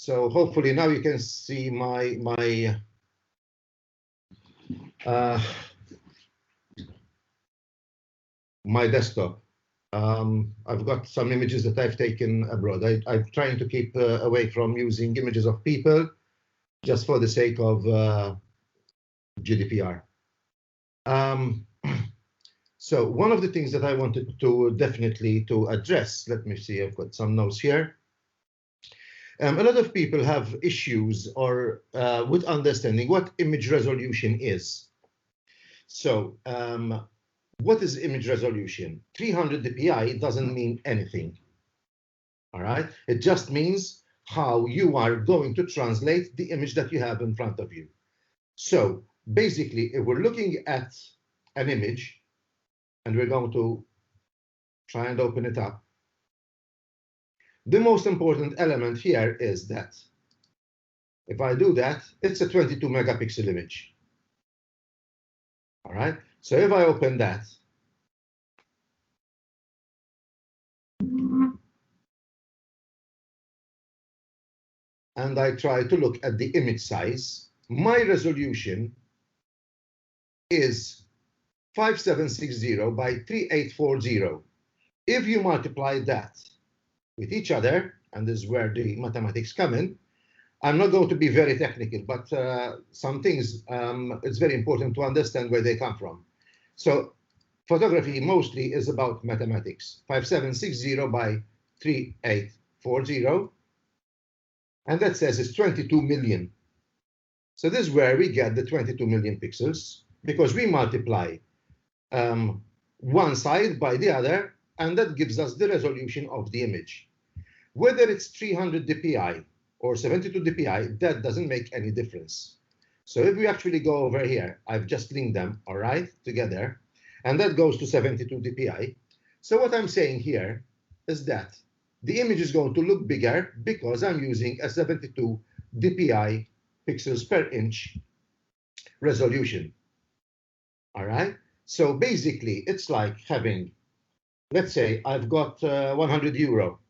So hopefully now you can see my desktop. I've got some images that I've taken abroad. I'm trying to keep away from using images of people just for the sake of GDPR. So one of the things that I wanted to definitely to address, let me see, I've got some notes here. A lot of people have issues or with understanding what image resolution is. So what is image resolution? 300 dpi doesn't mean anything. All right, it just means how you are going to translate the image that you have in front of you. So basically, if we're looking at an image, and we're going to try and open it up, the most important element here is that if I do that, it's a 22 megapixel image. All right, so if I open that, and I try to look at the image size, my resolution is 5760 by 3840. If you multiply that with each other, and this is where the mathematics come in, I'm not going to be very technical, but some things, it's very important to understand where they come from. So photography mostly is about mathematics. 5760 by 3840. And that says it's 22 million. So this is where we get the 22 million pixels, because we multiply one side by the other, and that gives us the resolution of the image. Whether it's 300 dpi or 72 dpi, that doesn't make any difference. So if we actually go over here, I've just linked them, all right, together, and that goes to 72 dpi. So what I'm saying here is that the image is going to look bigger because I'm using a 72 dpi pixels per inch resolution. All right. So basically, it's like having, let's say I've got 100 euro.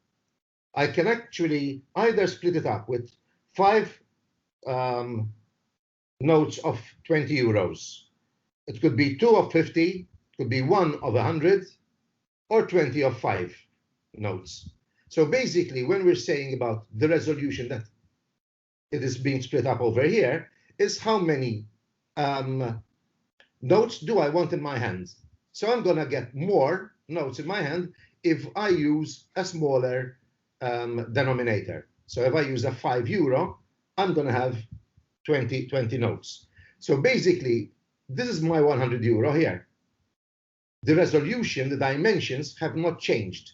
I can actually either split it up with 5 notes of 20 euros. It could be 2 of 50, it could be 1 of 100, or 20 of 5 notes. So basically, when we're saying about the resolution that it is being split up over here, is how many notes do I want in my hand. So I'm going to get more notes in my hand if I use a smaller denominator. So if I use a 5 euro, I'm going to have 20 notes. So basically, this is my 100 euro here. The resolution, the dimensions have not changed.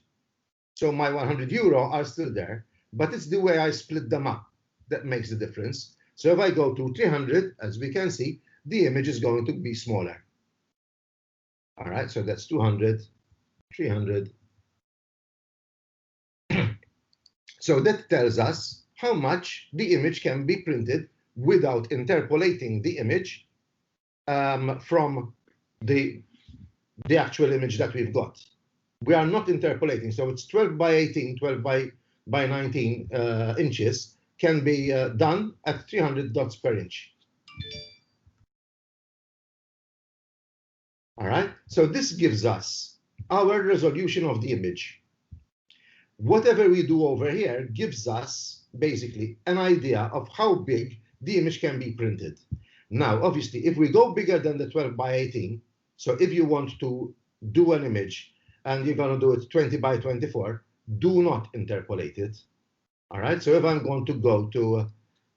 So my 100 euro are still there, but it's the way I split them up that makes the difference. So if I go to 300, as we can see, the image is going to be smaller. All right, so that's 200, 300. So that tells us how much the image can be printed without interpolating the image from the actual image that we've got. We are not interpolating, so it's 12 by 18, 12 by 19 inches can be done at 300 dots per inch. All right, so this gives us our resolution of the image. Whatever we do over here gives us basically an idea of how big the image can be printed. Now, obviously, if we go bigger than the 12 by 18, so if you want to do an image and you're going to do it 20 by 24, do not interpolate it. All right, so if I'm going to go to,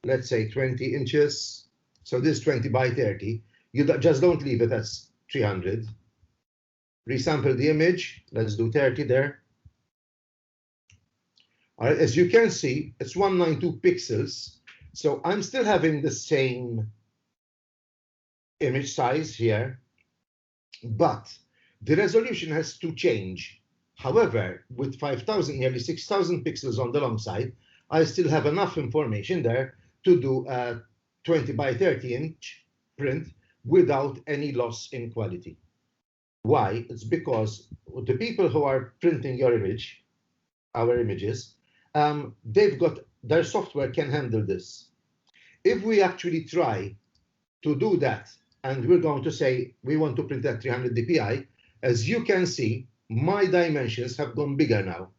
let's say, 20 inches, so this 20 by 30, you just don't leave it as 300. Resample the image, let's do 30 there. All right, as you can see, it's 192 pixels. So I'm still having the same image size here, but the resolution has to change. However, with 5,000, nearly 6,000 pixels on the long side, I still have enough information there to do a 20 by 30 inch print without any loss in quality. Why? It's because the people who are printing your image, our images, they've got their software can handle this. If we actually try to do that, and we're going to say we want to print at 300 dpi, as you can see, my dimensions have gone bigger now.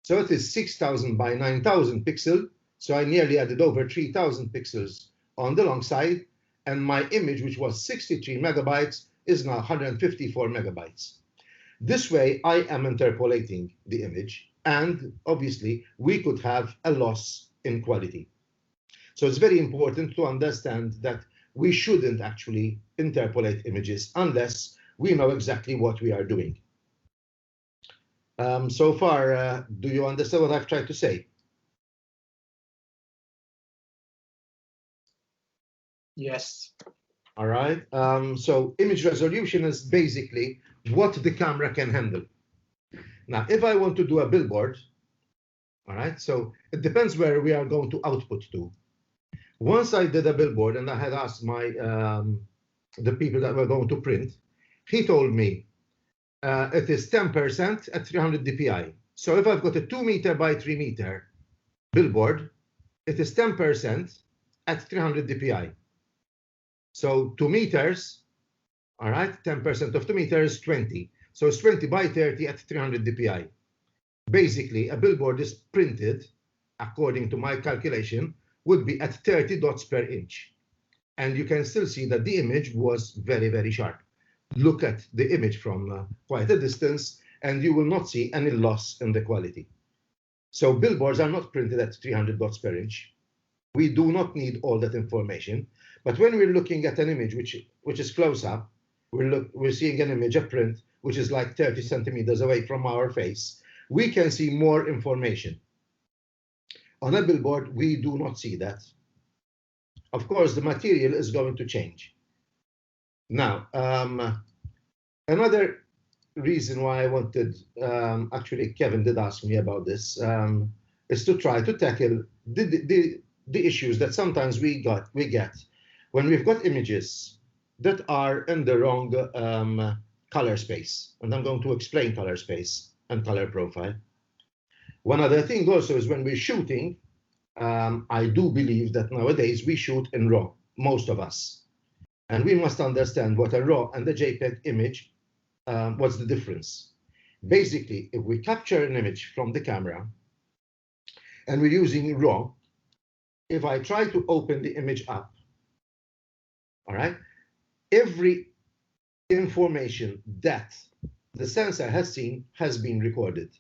So it is 6,000 by 9,000 pixel. So I nearly added over 3,000 pixels on the long side, and my image, which was 63 megabytes, is now 154 megabytes. This way, I am interpolating the image, and obviously, we could have a loss in quality. So it's very important to understand that we shouldn't actually interpolate images unless we know exactly what we are doing. So far, do you understand what I've tried to say? Yes. All right. So image resolution is basically what the camera can handle. Now, if I want to do a billboard, all right, so it depends where we are going to output to. Once I did a billboard and I had asked my the people that were going to print, he told me it is 10% at 300 dpi. So if I've got a 2 meter by 3 meter billboard, it is 10% at 300 dpi. So 2 meters, all right, 10% of 2 meters is 20. So it's 20 by 30 at 300 dpi. Basically, a billboard is printed, according to my calculation, would be at 30 dots per inch. And you can still see that the image was very, very sharp. Look at the image from quite a distance, and you will not see any loss in the quality. So billboards are not printed at 300 dots per inch. We do not need all that information. But when we're looking at an image which is close up, we're seeing an image, a print, which is like 30 centimeters away from our face, we can see more information. On a billboard, we do not see that. Of course, the material is going to change. Now, another reason why I wanted, actually, Kevin did ask me about this, is to try to tackle the issues that sometimes we get when we've got images that are in the wrong color space. And I'm going to explain color space and color profile. One other thing also is when we're shooting, I do believe that nowadays we shoot in RAW, most of us. And we must understand what a RAW and a JPEG image, what's the difference. Basically, if we capture an image from the camera and we're using RAW, if I try to open the image up, all right, every information that the sensor has seen has been recorded.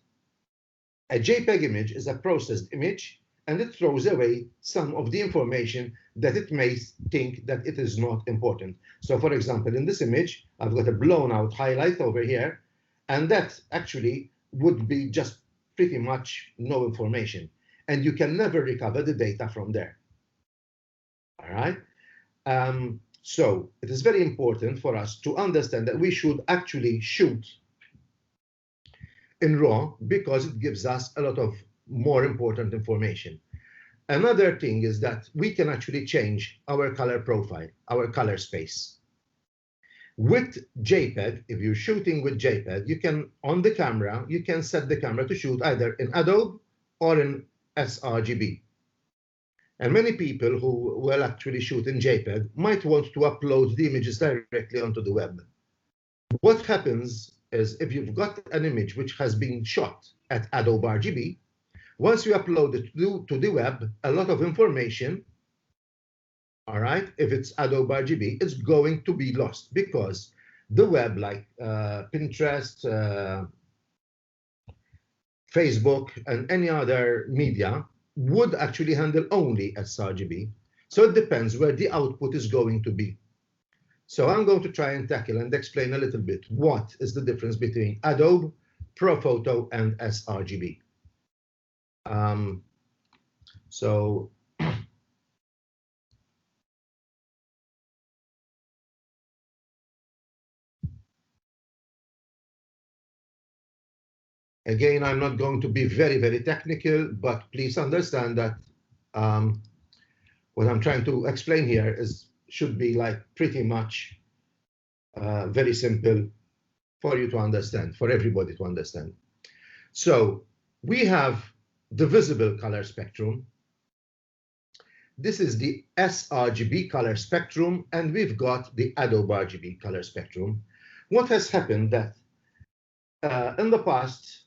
A JPEG image is a processed image, and it throws away some of the information that it may think that it is not important. So for example, in this image, I've got a blown out highlight over here, and that actually would be just pretty much no information. And you can never recover the data from there. All right. So it is very important for us to understand that we should actually shoot in RAW because it gives us a lot of more important information. Another thing is that we can actually change our color profile, our color space. With JPEG, if you're shooting with JPEG, you can, on the camera, you can set the camera to shoot either in Adobe or in Srgb. And many people who will actually shoot in JPEG might want to upload the images directly onto the web. What happens is if you've got an image which has been shot at Adobe Rgb, once you upload it to the web, a lot of information, all right, if it's Adobe Rgb, it's going to be lost because the web, like Pinterest, Facebook, and any other media, would actually handle only Srgb. So it depends where the output is going to be. So I'm going to try and tackle and explain a little bit what is the difference between Adobe, Profoto, and Srgb. So again, I'm not going to be very, very technical, but please understand that what I'm trying to explain here should be like pretty much very simple for you to understand, for everybody to understand. So we have the visible color spectrum, this is the Srgb color spectrum, and we've got the Adobe Rgb color spectrum. What has happened that in the past,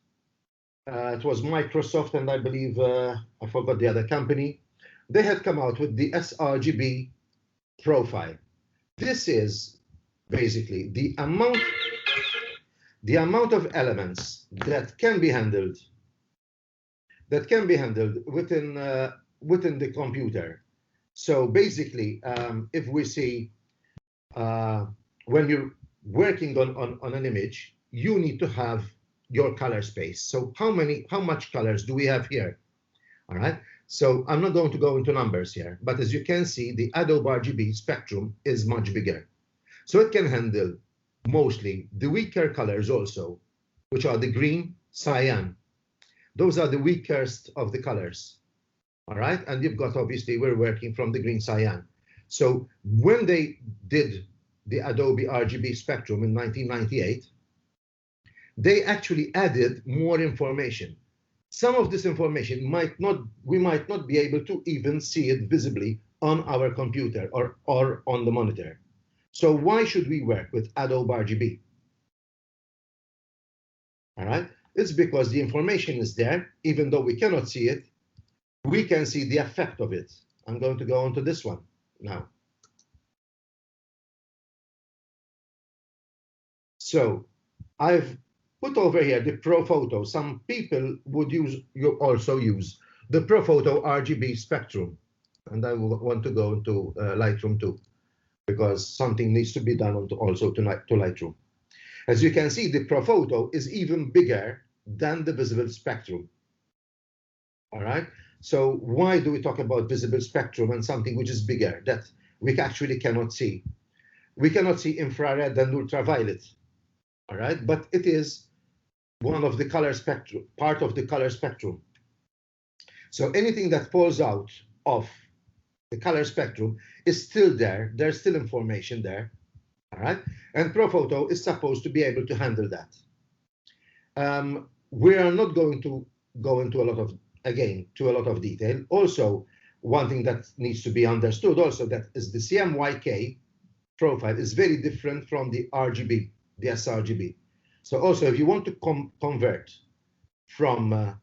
it was Microsoft, and I believe, I forgot the other company, they had come out with the Srgb profile. This is basically the amount of elements that can be handled within the computer. So basically, if we see when you're working on an image, you need to have your color space. So how much colors do we have here? All right. So I'm not going to go into numbers here, but as you can see, the Adobe Rgb spectrum is much bigger. So it can handle mostly the weaker colors also, which are the green, cyan. Those are the weakest of the colors. All right. And you've got, obviously, we're working from the green, cyan. So when they did the Adobe Rgb spectrum in 1998, they actually added more information. Some of this information we might not be able to even see it visibly on our computer or on the monitor. So why should we work with Adobe Rgb? All right, it's because the information is there, even though we cannot see it, we can see the effect of it. I'm going to go on to this one now. So I've put over here the Profoto. Some people would also use the Profoto Rgb spectrum. And I want to go into Lightroom too, because something needs to be done also to Lightroom. As you can see, the Profoto is even bigger than the visible spectrum. All right. So why do we talk about visible spectrum and something which is bigger that we actually cannot see? We cannot see infrared and ultraviolet. All right. But it is one of the color spectrum, part of the color spectrum. So anything that falls out of the color spectrum is still there. There's still information there. All right. And Profoto is supposed to be able to handle that. We are not going to go into a lot of detail. Also, one thing that needs to be understood also, that is the CMYK profile is very different from the Rgb, the Srgb. So also, if you want to convert from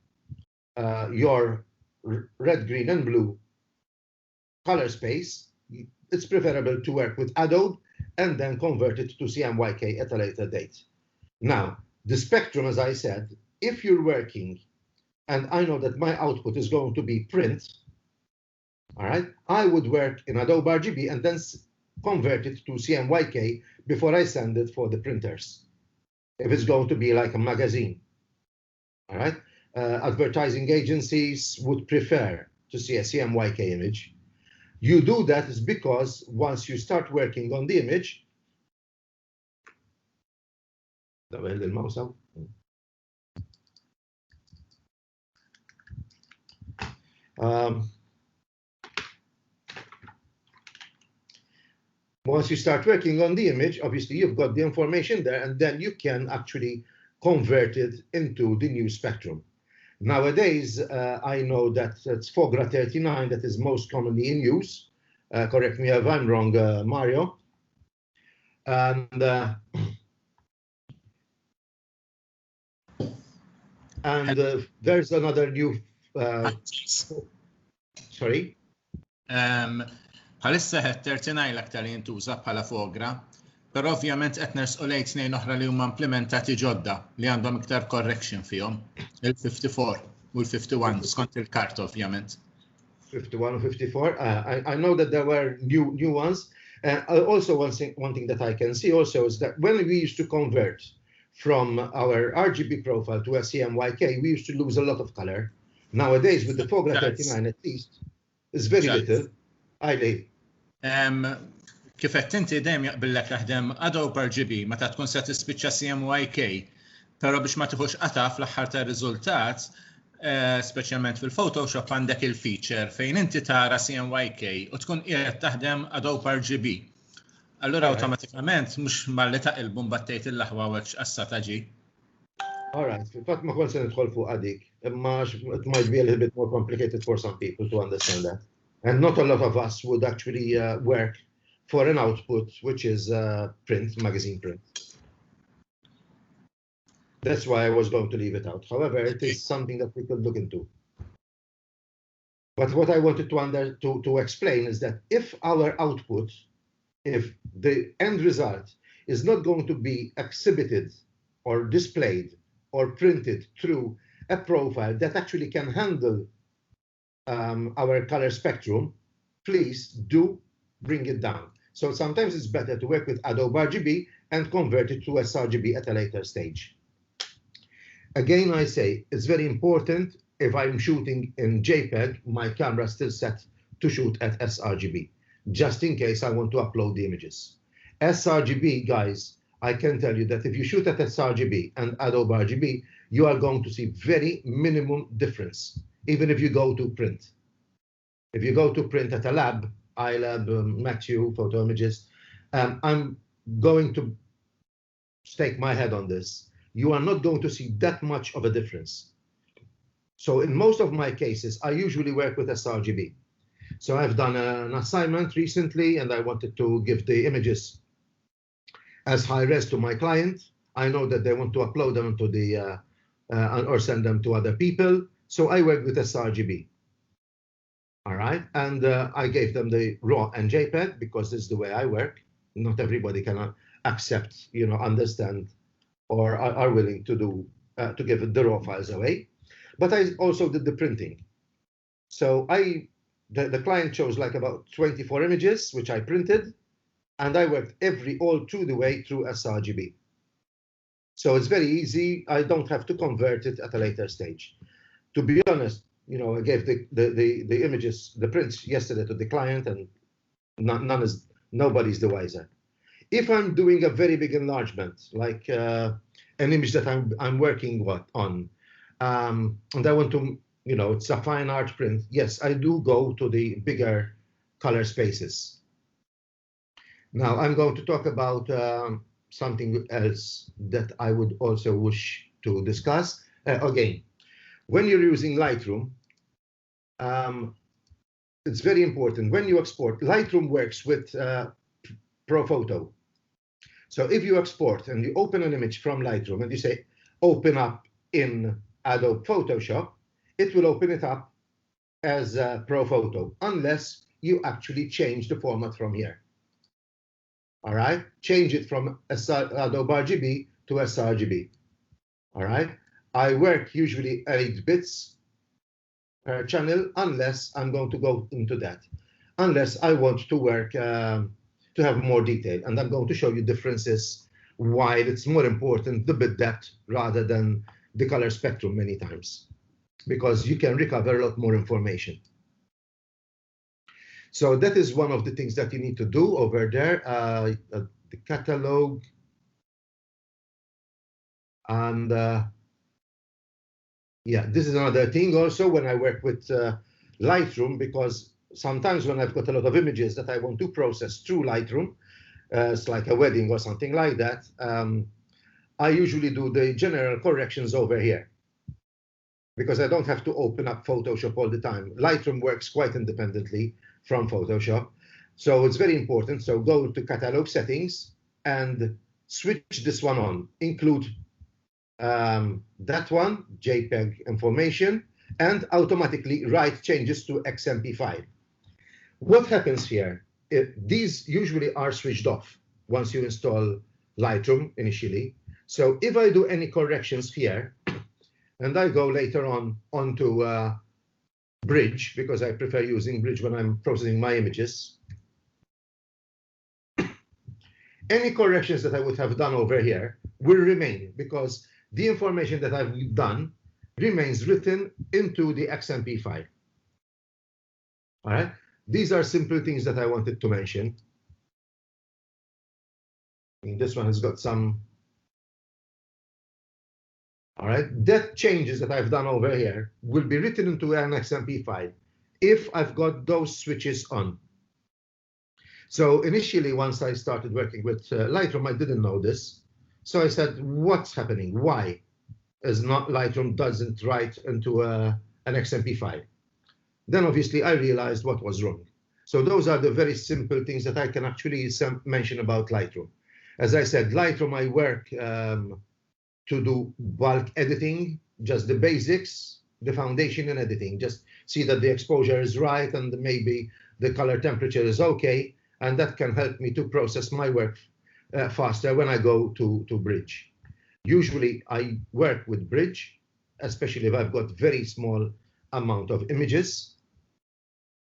your red, green, and blue color space, it's preferable to work with Adobe and then convert it to CMYK at a later date. Now, the spectrum, as I said, if you're working, and I know that my output is going to be print, all right, I would work in Adobe Rgb and then convert it to CMYK before I send it for the printers. If it's going to be like a magazine, all right? Advertising agencies would prefer to see a CMYK image. You do that is because once you start working on the image, once you start working on the image, obviously you've got the information there, and then you can actually convert it into the new spectrum. Nowadays, I know that it's Fogra 39 that is most commonly in use. Correct me if I'm wrong, Mario. And there's another new. Sorry. Bħalissa ħed 39 l-aktar jintuża bħala fogra, però ovvjament qed nersqu lejn tnejn oħra li huma implementati ġodda li għandhom iktar correction fihom, il-54 u l-51 skont il-kart ovvjament. 51 and 54. I know that there were new ones. Also, one thing that I can see also is that when we used to convert from our Rgb profile to a CMYK, we used to lose a lot of color. Nowadays, with the Fogra 39 at least, it's very little. Kif qed inti dejjem jaqbillek taħdem Adobe Rgb meta tkun se tispiċċa CMYK, però biex ma tieħux qataf fl-aħħar tar-riżultat, speċjalment fil-Photoshop għandek il-feature fejn inti tara CMYK u tkun qiegħed taħdem Adobe Rgb. Allura awtomatikament mhux malli taqilbu mbattejt il-laħwa weċ qassa taġi. All right, fil-fatt ma kontx se nidħol fuq dik, imma it might be a little bit more complicated for some people to understand that. And not a lot of us would actually work for an output which is print, magazine print. That's why I was going to leave it out. However, it is something that we could look into. But what I wanted to explain is that if our output, if the end result is not going to be exhibited or displayed or printed through a profile that actually can handle our color spectrum, please do bring it down. So sometimes it's better to work with Adobe Rgb and convert it to Srgb at a later stage. Again, I say it's very important. If I'm shooting in JPEG, my camera is still set to shoot at Srgb, just in case I want to upload the images. Srgb, guys, I can tell you that if you shoot at Srgb and Adobe Rgb, you are going to see very minimum difference, even if you go to print. If you go to print at a lab, iLab, Matthew, Photo Images, I'm going to stake my head on this. You are not going to see that much of a difference. So in most of my cases, I usually work with Srgb. So I've done an assignment recently, and I wanted to give the images as high res to my client. I know that they want to upload them to the or send them to other people. So I work with Srgb. All right, and I gave them the RAW and JPEG because this is the way I work. Not everybody can accept, understand, or are willing to do to give the RAW files away. But I also did the printing. So the client chose like about 24 images, which I printed, and I worked all through the way through Srgb. So it's very easy. I don't have to convert it at a later stage. To be honest, I gave the images, the prints yesterday to the client, and nobody's the wiser. If I'm doing a very big enlargement, like an image that I'm working on, and I want to, it's a fine art print, yes, I do go to the bigger color spaces. Now I'm going to talk about something else that I would also wish to discuss. Again, when you're using Lightroom, it's very important. When you export, Lightroom works with Profoto. So if you export and you open an image from Lightroom and you say, open up in Adobe Photoshop, it will open it up as Profoto, unless you actually change the format from here. All right, change it from Adobe Rgb to Srgb. All right, I work usually 8 bits per channel, unless I'm going to go into that, unless I want to work to have more detail, and I'm going to show you differences why it's more important the bit depth rather than the color spectrum many times, because you can recover a lot more information. So that is one of the things that you need to do over there, the catalog. And yeah, this is another thing also when I work with Lightroom, because sometimes when I've got a lot of images that I want to process through Lightroom, it's like a wedding or something like that, I usually do the general corrections over here, because I don't have to open up Photoshop all the time. Lightroom works quite independently from Photoshop. So it's very important. So go to catalog settings and switch this one on. Include that one, JPEG information, and automatically write changes to XMP file. What happens here? These usually are switched off once you install Lightroom initially. So if I do any corrections here, and I go later on onto Bridge, because I prefer using Bridge when I'm processing my images, any corrections that I would have done over here will remain, because the information that I've done remains written into the XMP file. All right, these are simple things that I wanted to mention. And this one has got some. All right, that changes that I've done over here will be written into an XMP file if I've got those switches on. So initially, once I started working with Lightroom, I didn't know this. So I said, what's happening? Why is not Lightroom doesn't write into an XMP file? then obviously I realized what was wrong. So those are the very simple things that I can actually mention about Lightroom. As I said, Lightroom, I work to do bulk editing, just the basics, the foundation and editing, just see that the exposure is right and maybe the color temperature is okay, and that can help me to process my work faster when I go to Bridge. Usually I work with Bridge, especially if I've got very small amount of images,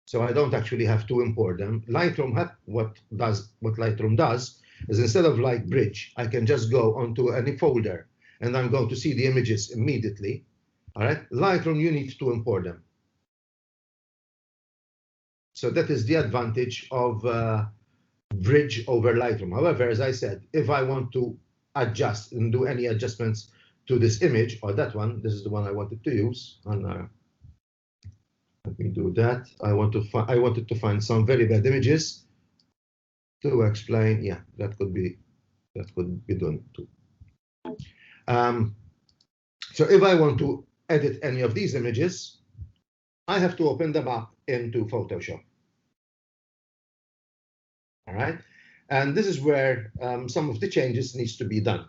so I don't actually have to import them. Lightroom, what Lightroom does is, instead of like Bridge, I can just go onto any folder and I'm going to see the images immediately. All right, Lightroom, you need to import them. So that is the advantage of Bridge over Lightroom. However, as I said, if I want to adjust and do any adjustments to this image or that one, this is the one I wanted to use. And let me do that. I wanted to find some very bad images to explain. Yeah, that could be done too. So if I want to edit any of these images, I have to open them up into Photoshop. All right, and this is where some of the changes needs to be done.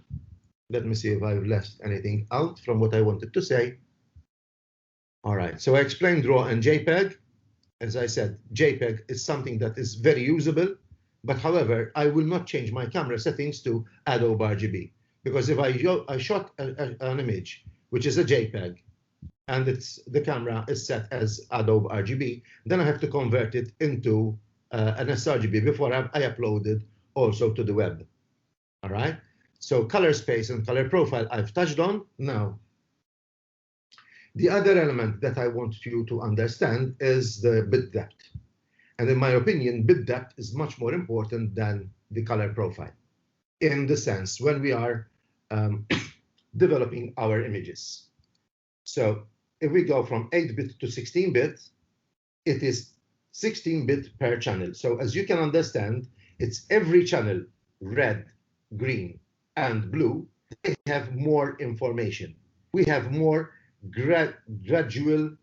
Let me see if I've left anything out from what I wanted to say. All right, so I explained RAW and JPEG. As I said, JPEG is something that is very usable, but however, I will not change my camera settings to Adobe Rgb, because if I shot an image, which is a JPEG, and the camera is set as Adobe Rgb, then I have to convert it into an Srgb before I upload it also to the web. All right, so color space and color profile I've touched on. Now, the other element that I want you to understand is the bit depth. And in my opinion, bit depth is much more important than the color profile, in the sense when we are developing our images. So if we go from 8-bit to 16-bit, it is 16-bit per channel. So as you can understand, it's every channel, red, green, and blue, they have more information. We have more gradual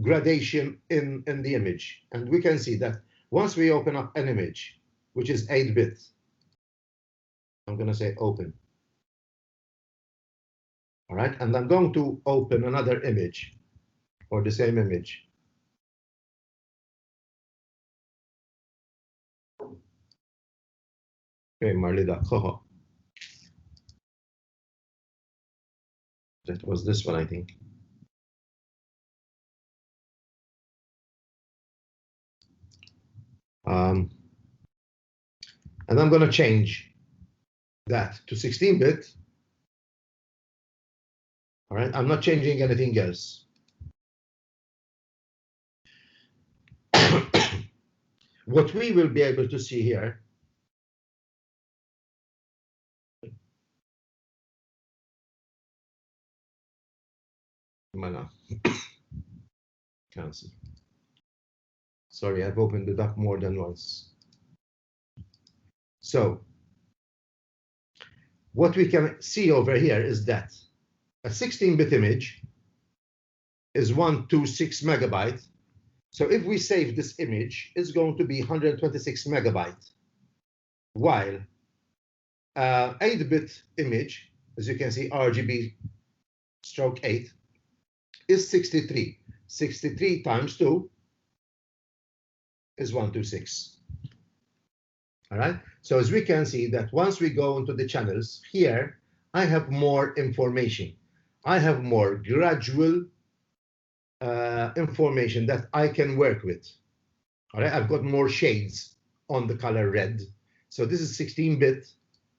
gradation in the image. And we can see that once we open up an image, which is 8-bit, I'm going to say open. All right, and I'm going to open another image or the same image. Okay, Marlida, that was this one, I think. And I'm going to change that to 16-bit. All right, I'm not changing anything else. What we will be able to see here cancel. Sorry, I've opened it up more than once. So what we can see over here is that a 16-bit image is 126 megabyte. So if we save this image, it's going to be 126 megabyte. While 8-bit image, as you can see, RGB stroke 8, is 63. 63 times 2 is 126. All right, so as we can see that once we go into the channels here, I have more information. I have more gradual information that I can work with. All right, I've got more shades on the color red. So this is 16-bit,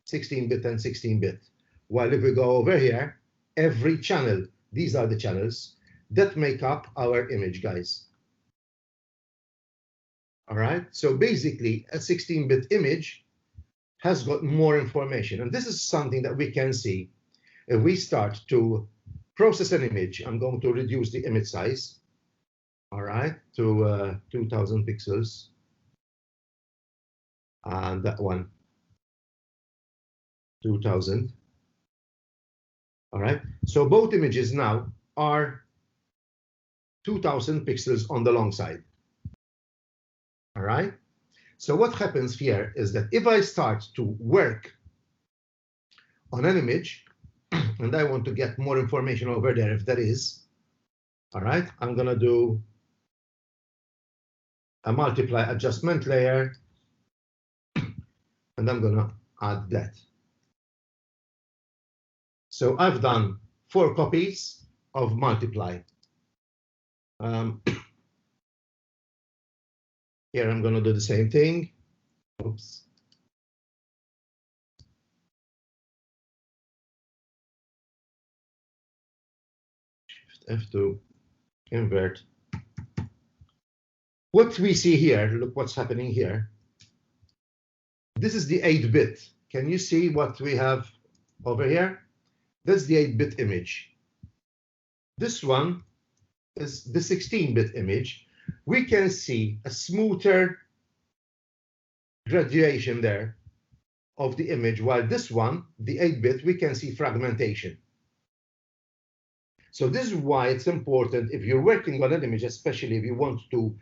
16-bit, and 16-bit. While if we go over here, every channel, these are the channels that make up our image, guys. All right, so basically a 16-bit image has got more information. And this is something that we can see if we start to process an image. I'm going to reduce the image size, all right, to 2000 pixels. And that one, 2000. All right, so both images now are 2000 pixels on the long side. All right. So what happens here is that if I start to work on an image and I want to get more information over there, if there is, all right, I'm going to do a multiply adjustment layer, and I'm going to add that. So I've done 4 copies of multiply. Here I'm going to do the same thing. Oops. Shift F to invert. What we see here, look what's happening here. This is the 8-bit. Can you see what we have over here? That's the 8-bit image. This one is the 16-bit image. We can see a smoother graduation there of the image, while this one, the 8-bit, we can see fragmentation. So this is why it's important if you're working on an image, especially if you want to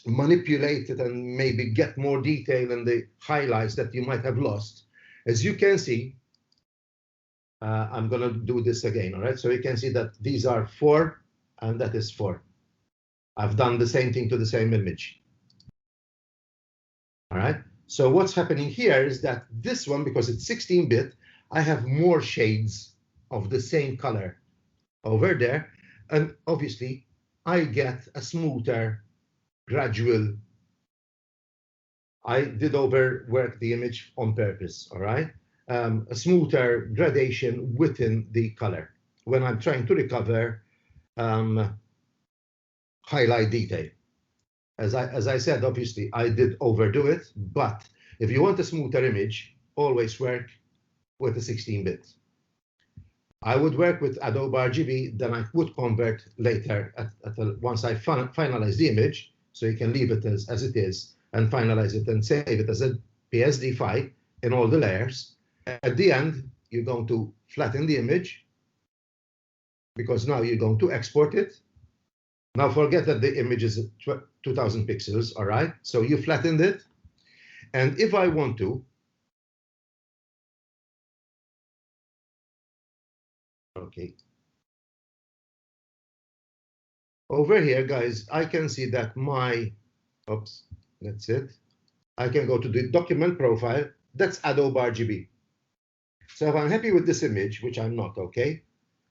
manipulate it and maybe get more detail in the highlights that you might have lost. As you can see, I'm going to do this again, all right? So you can see that these are 4 and that is 4. I've done the same thing to the same image. All right? So what's happening here is that this one, because it's 16-bit, I have more shades of the same color over there. And obviously, I get a smoother, gradual. I did overwork the image on purpose, all right? A smoother gradation within the color when I'm trying to recover highlight detail. As I said, obviously, I did overdo it, but if you want a smoother image, always work with a 16-bit. I would work with Adobe Rgb, then I would convert later once I finalize the image, so you can leave it as it is and finalize it and save it as a PSD file in all the layers. At the end, you're going to flatten the image because now you're going to export it. Now forget that the image is 2000 pixels, all right? So you flattened it. And if I want to, okay. Over here, guys, I can see that oops, that's it. I can go to the document profile. That's Adobe Rgb. So if I'm happy with this image, which I'm not, okay?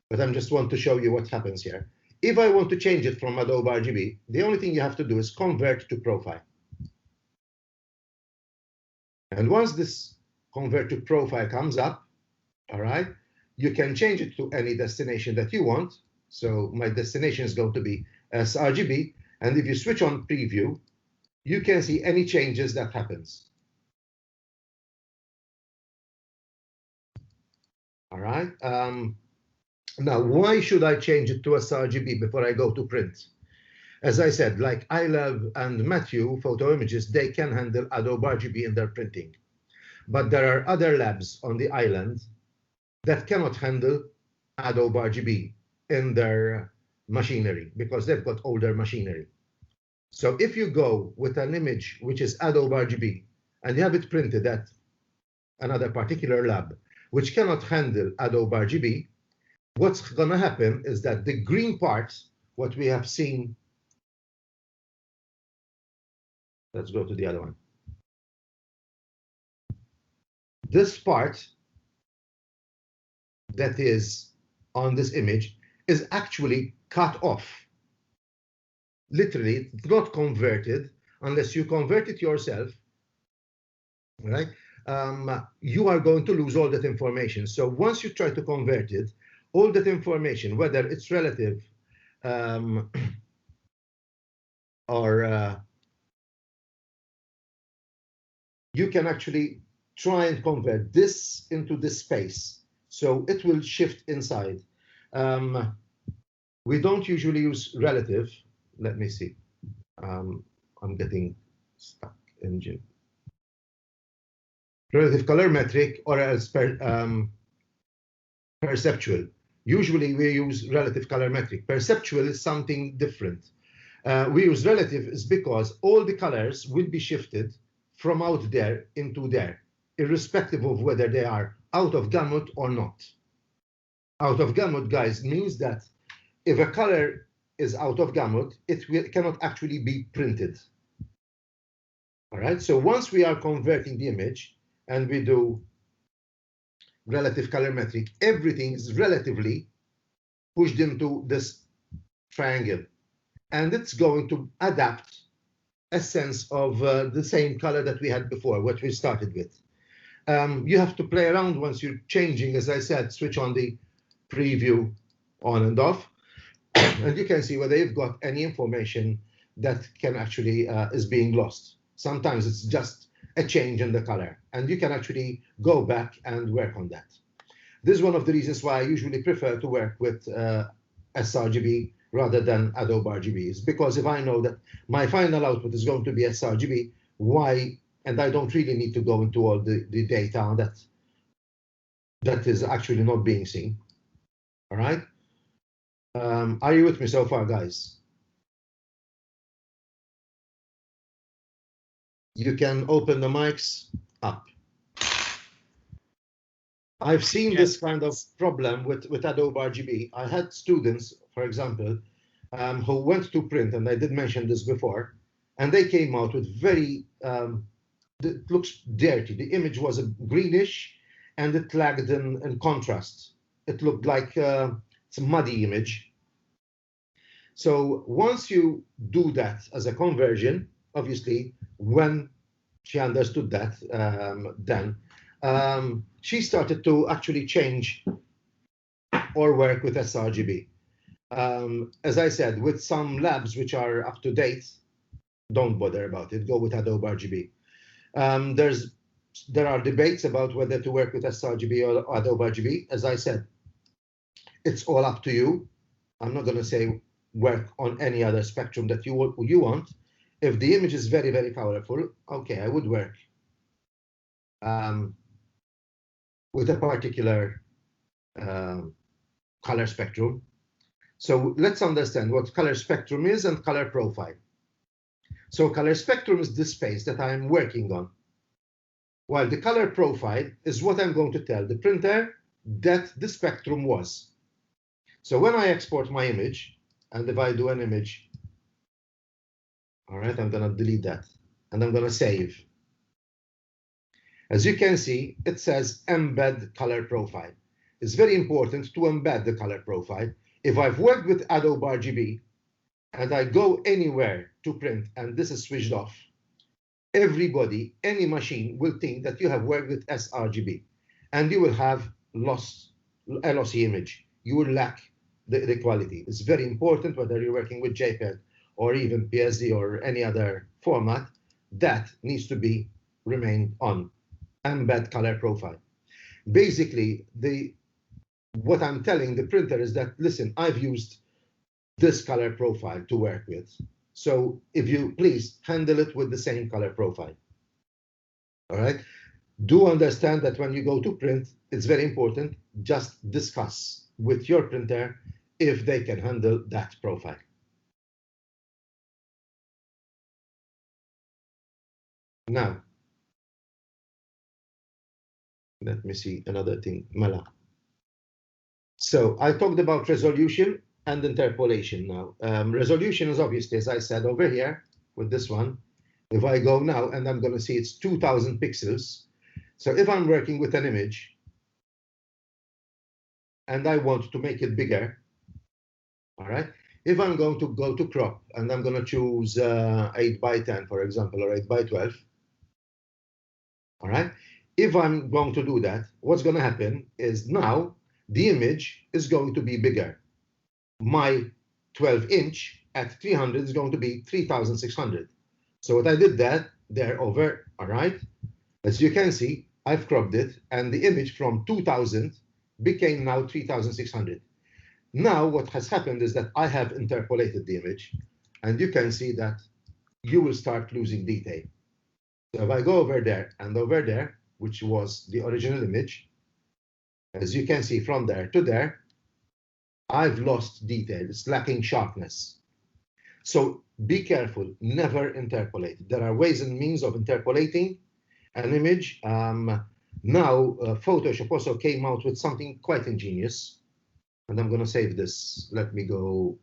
But I just want to show you what happens here. If I want to change it from Adobe Rgb, the only thing you have to do is convert to profile. And once this convert to profile comes up, all right, you can change it to any destination that you want. So my destination is going to be Srgb. And if you switch on preview, you can see any changes that happens. All right. Now, why should I change it to a Srgb before I go to print? As I said, like iLove and Matthew photo images, they can handle Adobe Rgb in their printing. But there are other labs on the island that cannot handle Adobe Rgb in their machinery because they've got older machinery. So if you go with an image which is Adobe Rgb and you have it printed at another particular lab which cannot handle Adobe Rgb, what's going to happen is that the green part, what we have seen, let's go to the other one. This part that is on this image is actually cut off. Literally, it's not converted unless you convert it yourself, right? You are going to lose all that information. So once you try to convert it, all that information, whether it's relative or you can actually try and convert this into this space. So it will shift inside. We don't usually use relative. Let me see. I'm getting stuck. Engine. Relative color metric or else perceptual. Usually we use relative colorimetric. Perceptual is something different. We use relative is because all the colors will be shifted from out there into there, irrespective of whether they are out of gamut or not. Out of gamut, guys, means that if a color is out of gamut, it cannot actually be printed. All right, so once we are converting the image and we do relative colorimetric, everything is relatively pushed into this triangle, and it's going to adapt a sense of the same color that we had before, what we started with. You have to play around once you're changing, as I said, switch on the preview on and off, and you can see whether you've got any information that can actually is being lost. Sometimes it's just a change in the color, and you can actually go back and work on that. This is one of the reasons why I usually prefer to work with Srgb rather than Adobe Rgb, is because if I know that my final output is going to be Srgb, why, and I don't really need to go into all the data that is actually not being seen. All right? Are you with me so far, guys? You can open the mics up. I've seen this kind of problem with Adobe Rgb. I had students, for example, who went to print, and I did mention this before, and they came out with very, it looks dirty. The image was a greenish, and it lagged in contrast. It looked like it's a muddy image. So once you do that as a conversion, obviously, when she understood that, then she started to actually change or work with Srgb. As I said, with some labs which are up to date, don't bother about it. Go with Adobe Rgb. There are debates about whether to work with Srgb or Adobe Rgb. As I said, it's all up to you. I'm not going to say work on any other spectrum that you want. If the image is very, very colorful, okay, I would work with a particular color spectrum. So let's understand what color spectrum is and color profile. So color spectrum is the space that I'm working on, while the color profile is what I'm going to tell the printer that the spectrum was. So when I export my image, and if I do an image, all right, I'm going to delete that, and I'm going to save. As you can see, it says embed color profile. It's very important to embed the color profile. If I've worked with Adobe Rgb and I go anywhere to print and this is switched off, everybody, any machine will think that you have worked with Srgb, and you will have lost a lossy image. You will lack the quality. It's very important, whether you're working with JPEG or even PSD or any other format, that needs to be remained on. Embed color profile. Basically, what I'm telling the printer is that, listen, I've used this color profile to work with. So if you please handle it with the same color profile. All right. Do understand that when you go to print, it's very important, just discuss with your printer if they can handle that profile. Now, let me see another thing, Mala. So I talked about resolution and interpolation now. Resolution is obviously, as I said over here with this one, if I go now and I'm going to see it's 2000 pixels. So if I'm working with an image and I want to make it bigger, all right, if I'm going to go to crop and I'm going to choose 8 by 10, for example, or 8 by 12, all right, if I'm going to do that, what's going to happen is now the image is going to be bigger. My 12-inch at 300 is going to be 3600. So what I did that there over, all right, as you can see, I've cropped it, and the image from 2000 became now 3600. Now what has happened is that I have interpolated the image, and you can see that you will start losing detail. So if I go over there and over there, which was the original image, as you can see from there to there, I've lost detail. It's lacking sharpness. So be careful, never interpolate. There are ways and means of interpolating an image. Now, Photoshop also came out with something quite ingenious. And I'm going to save this. Let me go.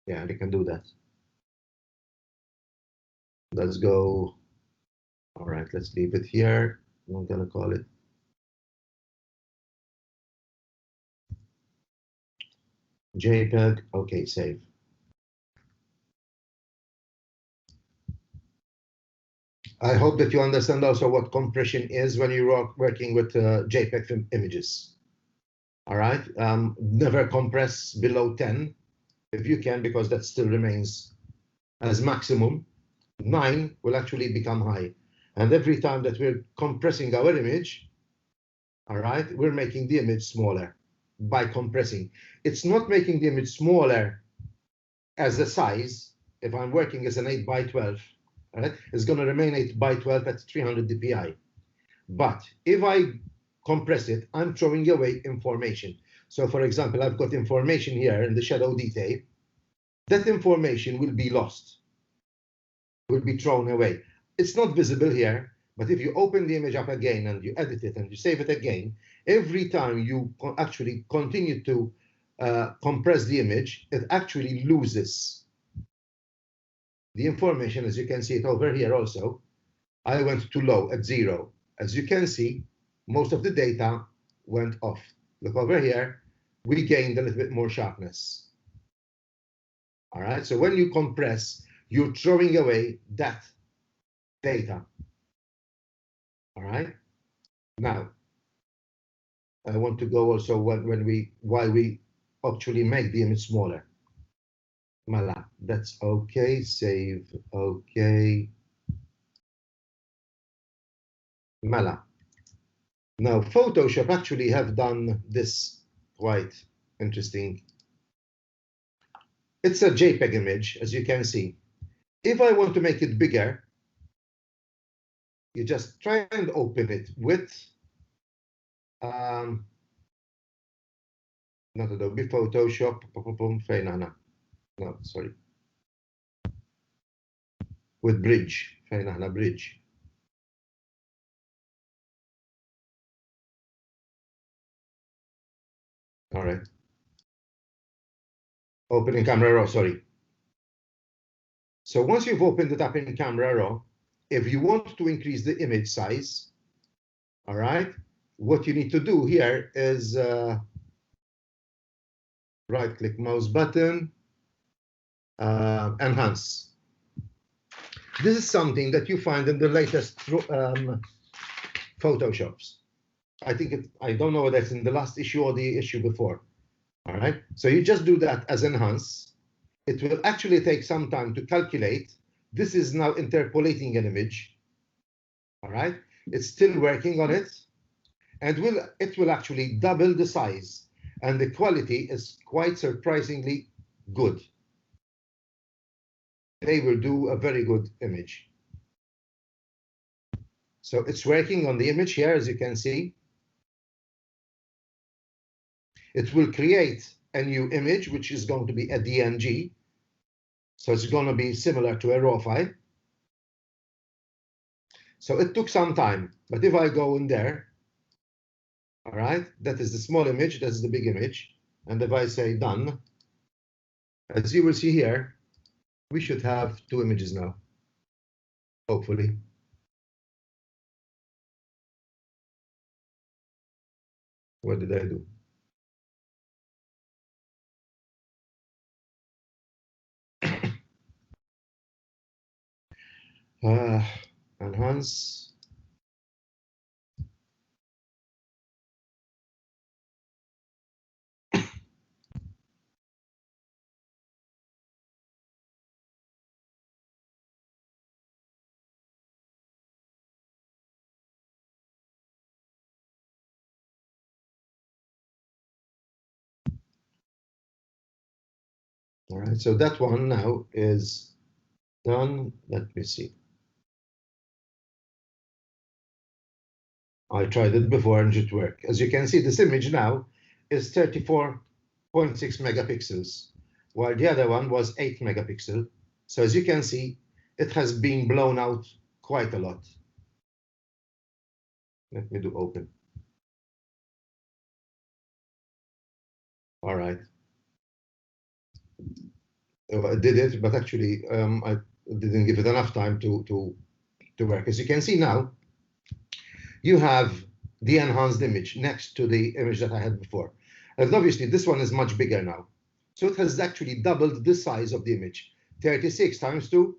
Yeah, we can do that. Let's go. All right, let's leave it here. I'm going to call it JPEG. Okay, save. I hope that you understand also what compression is when you're working with JPEG images. All right, never compress below 10 if you can, because that still remains as maximum. 9 will actually become high. And every time that we're compressing our image, all right, we're making the image smaller by compressing. It's not making the image smaller as a size. If I'm working as an 8 by 12, all right, it's going to remain 8 by 12 at 300 dpi. But if I compress it, I'm throwing away information. So for example, I've got information here in the shadow detail. That information will be lost, will be thrown away. It's not visible here, but if you open the image up again and you edit it and you save it again, every time you actually continue to compress the image, it actually loses the information. As you can see it over here also, I went too low at 0. As you can see, most of the data went off. Look over here, we gained a little bit more sharpness. All right, so when you compress, you're throwing away that data. All right, now I want to go also why we actually make the image smaller. Malta, that's okay, save, okay. Malta. Now Photoshop actually have done this quite interesting. It's a JPEG image, as you can see. If I want to make it bigger, you just try and open it with not Adobe Photoshop, no, sorry, with Bridge, Bridge. All right. Opening Camera Raw, sorry. So once you've opened it up in Camera Raw, if you want to increase the image size, all right, what you need to do here is right-click mouse button, enhance. This is something that you find in the latest Photoshops. I don't know whether it's in the last issue or the issue before. All right, so you just do that as enhance. It will actually take some time to calculate. This is now interpolating an image. All right, it's still working on it, and it will actually double the size, and the quality is quite surprisingly good. They will do a very good image. So it's working on the image here, as you can see. It will create a new image, which is going to be a DNG. So it's going to be similar to a raw file. So it took some time, but if I go in there, all right, that is the small image, that is the big image. And if I say done, as you will see here, we should have 2 images now, hopefully. What did I do? Enhance. All right, so that one now is done. Let me see. I tried it before and it worked. As you can see, this image now is 34 0.6 megapixels, while the other one was 8 megapixel. So as you can see, it has been blown out quite a lot. Let me do open. All right. I did it, but actually I didn't give it enough time to work. As you can see now, you have the enhanced image next to the image that I had before. And obviously this one is much bigger now. So it has actually doubled the size of the image. 36 times 2,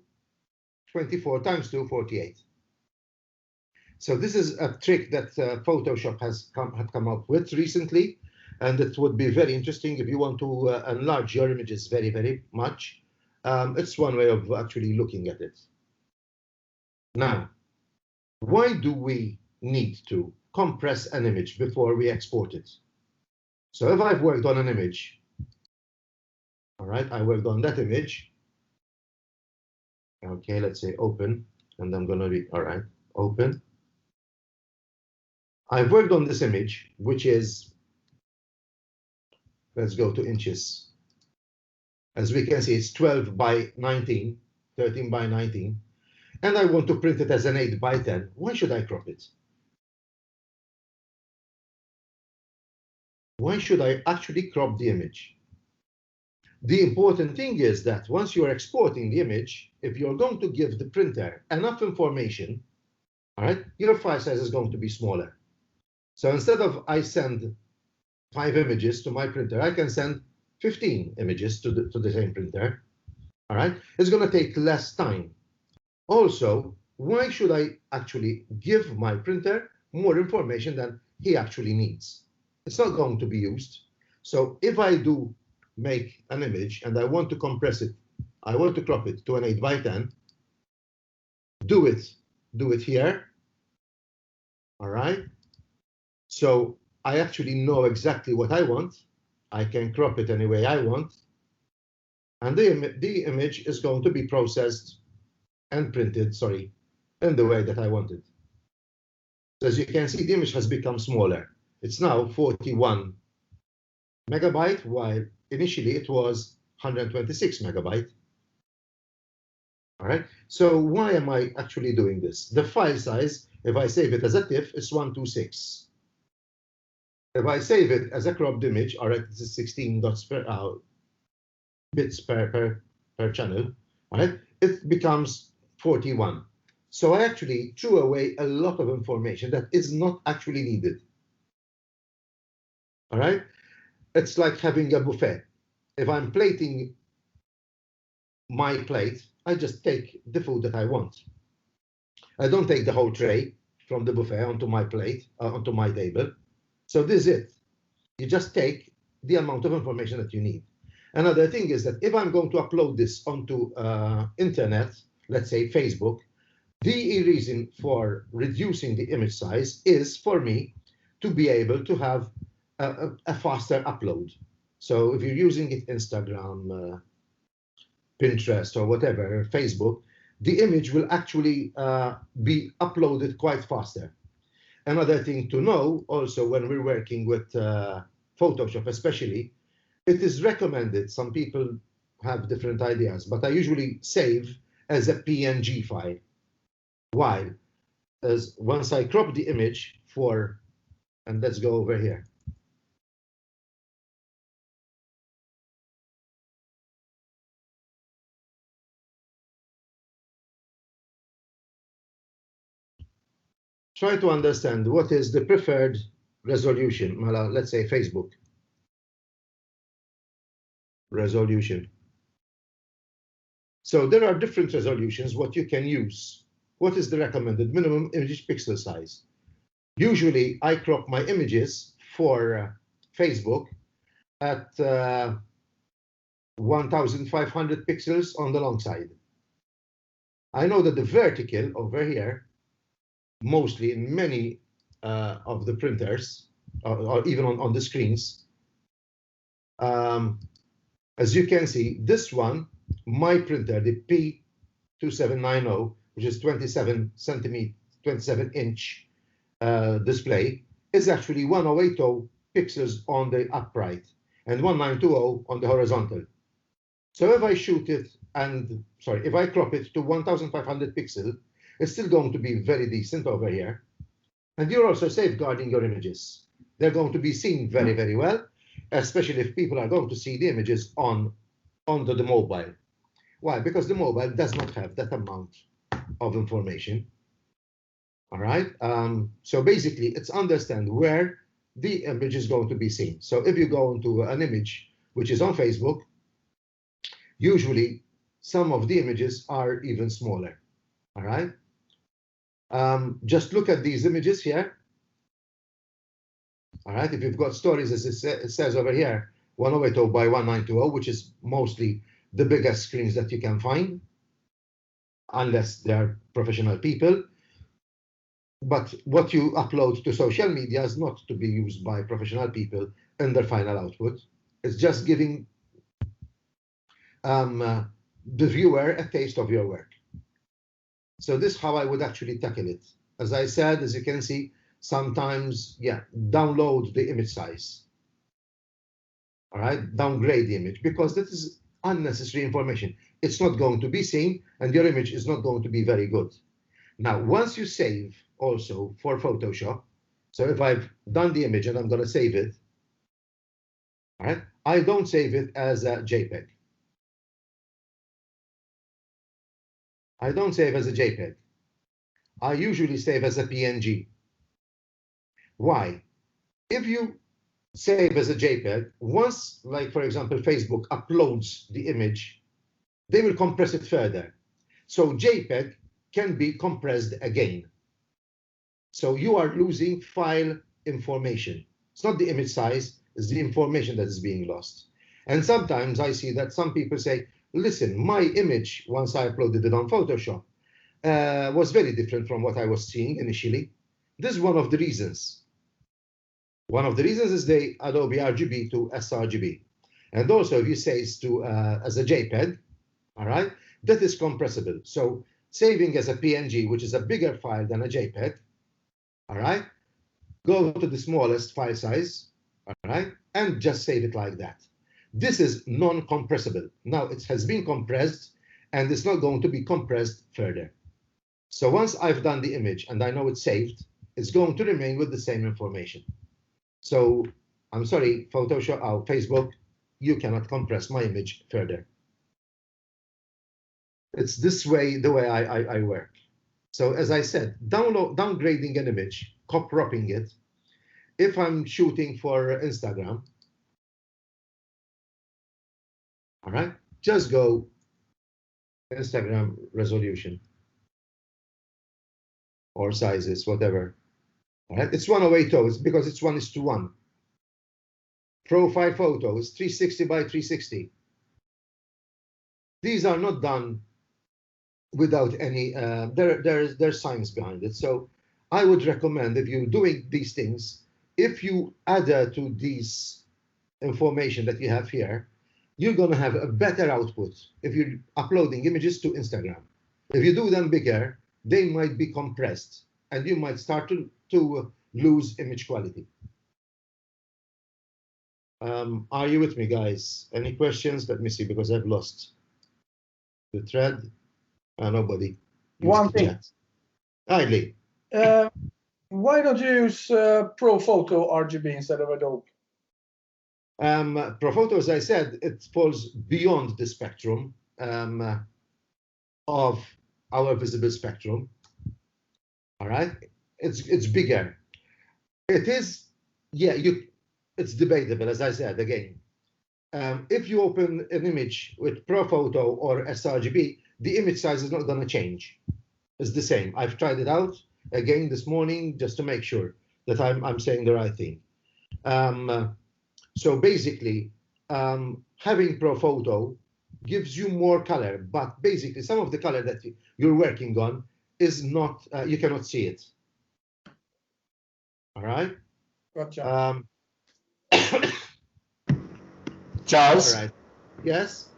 24 times 2, 48. So this is a trick that Photoshop had come up with recently, and it would be very interesting if you want to enlarge your images very, very much. It's one way of actually looking at it. Now, why do we need to compress an image before we export it? So if I've worked on an image, all right, I worked on that image. Okay, let's say open, and I'm going to read, all right, open. I've worked on this image, which is, let's go to inches. As we can see, it's 12 by 19, 13 by 19, and I want to print it as an 8 by 10. Why should I crop it? Why should I actually crop the image? The important thing is that once you're exporting the image, if you're going to give the printer enough information, all right, your file size is going to be smaller. So instead of I send 5 images to my printer, I can send 15 images to the same printer. All right, it's going to take less time. Also, why should I actually give my printer more information than he actually needs? It's not going to be used. So if I do make an image and I want to compress it, I want to crop it to an 8 by 10, do it here. All right. So I actually know exactly what I want. I can crop it any way I want. And the image is going to be processed and printed, sorry, in the way that I want it. So as you can see, the image has become smaller. It's now 41 megabyte, while initially it was 126 megabyte. All right. So why am I actually doing this? The file size, if I save it as a TIFF, is 126. If I save it as a cropped image, all right, this is 16 bits per channel, all right, it becomes 41. So I actually threw away a lot of information that is not actually needed. All right, it's like having a buffet. If I'm plating my plate, I just take the food that I want. I don't take the whole tray from the buffet onto my plate, onto my table. So this is it. You just take the amount of information that you need. Another thing is that if I'm going to upload this onto internet, let's say Facebook, the reason for reducing the image size is for me to be able to have a faster upload. So if you're using it Instagram, Pinterest, or whatever, Facebook, the image will actually be uploaded quite faster. Another thing to know also when we're working with Photoshop especially, it is recommended, some people have different ideas, but I usually save as a PNG file. Why? As once I crop the image for, and let's go over here. Try to understand what is the preferred resolution. Let's say Facebook resolution. So there are different resolutions what you can use. What is the recommended minimum image pixel size? Usually I crop my images for Facebook at 1500 pixels on the long side. I know that the vertical over here, mostly in many of the printers, or even on the screens, as you can see, this one, my printer, the P2790, which is 27 inch display, is actually 1080 pixels on the upright. and 1920 on the horizontal. So if I shoot it if I crop it to 1500 pixel, it's still going to be very decent over here. And you're also safeguarding your images. They're going to be seen very, very well, especially if people are going to see the images onto the mobile. Why? Because the mobile does not have that amount of information. All right. So basically, it's understand where the image is going to be seen. So if you go into an image which is on Facebook, usually some of the images are even smaller. All right. Just look at these images here. All right. If you've got stories, as it says over here, 1080 by 1920, which is mostly the biggest screens that you can find, unless they're professional people. But what you upload to social media is not to be used by professional people in their final output. It's just giving the viewer a taste of your work. So this is how I would actually tackle it. As I said, as you can see, sometimes, download the image size. All right, downgrade the image, because this is unnecessary information. It's not going to be seen, and your image is not going to be very good. Now, once you save also for Photoshop, so if I've done the image and I'm going to save it, all right, I don't save it as a JPEG. I don't save as a JPEG. I usually save as a PNG. Why? If you save as a JPEG, once, like for example, Facebook uploads the image, they will compress it further. So JPEG can be compressed again. So you are losing file information. It's not the image size, it's the information that is being lost. And sometimes I see that some people say, listen, my image, once I uploaded it on Photoshop, was very different from what I was seeing initially. This is one of the reasons. One of the reasons is the Adobe Rgb to Srgb. And also, if you say it's to as a JPEG, all right, that is compressible. So saving as a PNG, which is a bigger file than a JPEG, all right, go to the smallest file size, all right, and just save it like that. This is non-compressible. Now it has been compressed, and it's not going to be compressed further. So once I've done the image and I know it's saved, it's going to remain with the same information. So I'm sorry, Photoshop or Facebook, you cannot compress my image further. It's this way, the way I work. So as I said, downgrading an image, cropping it. If I'm shooting for Instagram, all right, just go Instagram resolution or sizes, whatever. All right, it's 1080, it's because it's 1:1. Profile photo is 360 by 360. These are not done without any, there's science behind it. So I would recommend, if you're doing these things, if you add to these information that you have here, you're going to have a better output if you're uploading images to Instagram. If you do them bigger, they might be compressed, and you might start to lose image quality. Are you with me, guys? Any questions? Let me see, because I've lost the thread. Nobody. One thing. Idly. Why don't you use Profoto Rgb instead of Adobe? Profoto, as I said, it falls beyond the spectrum of our visible spectrum. All right, it's bigger. It is, it's debatable, as I said again. If you open an image with Profoto or Srgb, the image size is not going to change. It's the same. I've tried it out again this morning just to make sure that I'm saying the right thing. So basically, having Profoto gives you more color, but basically some of the color that you're working on is not, you cannot see it. All right? Gotcha. Charles? All right. Yes?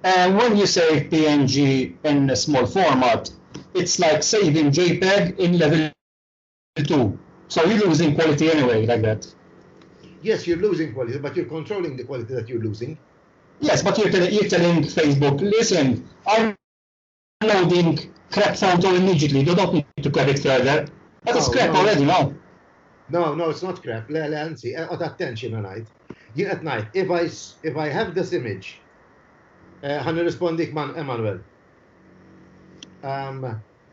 And when you say PNG in a small format, it's like saving JPEG in level 2. So you're losing quality anyway, like that. Yes, you're losing quality, but you're controlling the quality that you're losing. Yes, but you're telling Facebook, listen, I'm loading crap photo immediately. You don't need to crap it further. That is crap already, no? No, it's not crap. Anzi, attention tonight. At night, if I have this image, ħan rispondik man Emmanuel.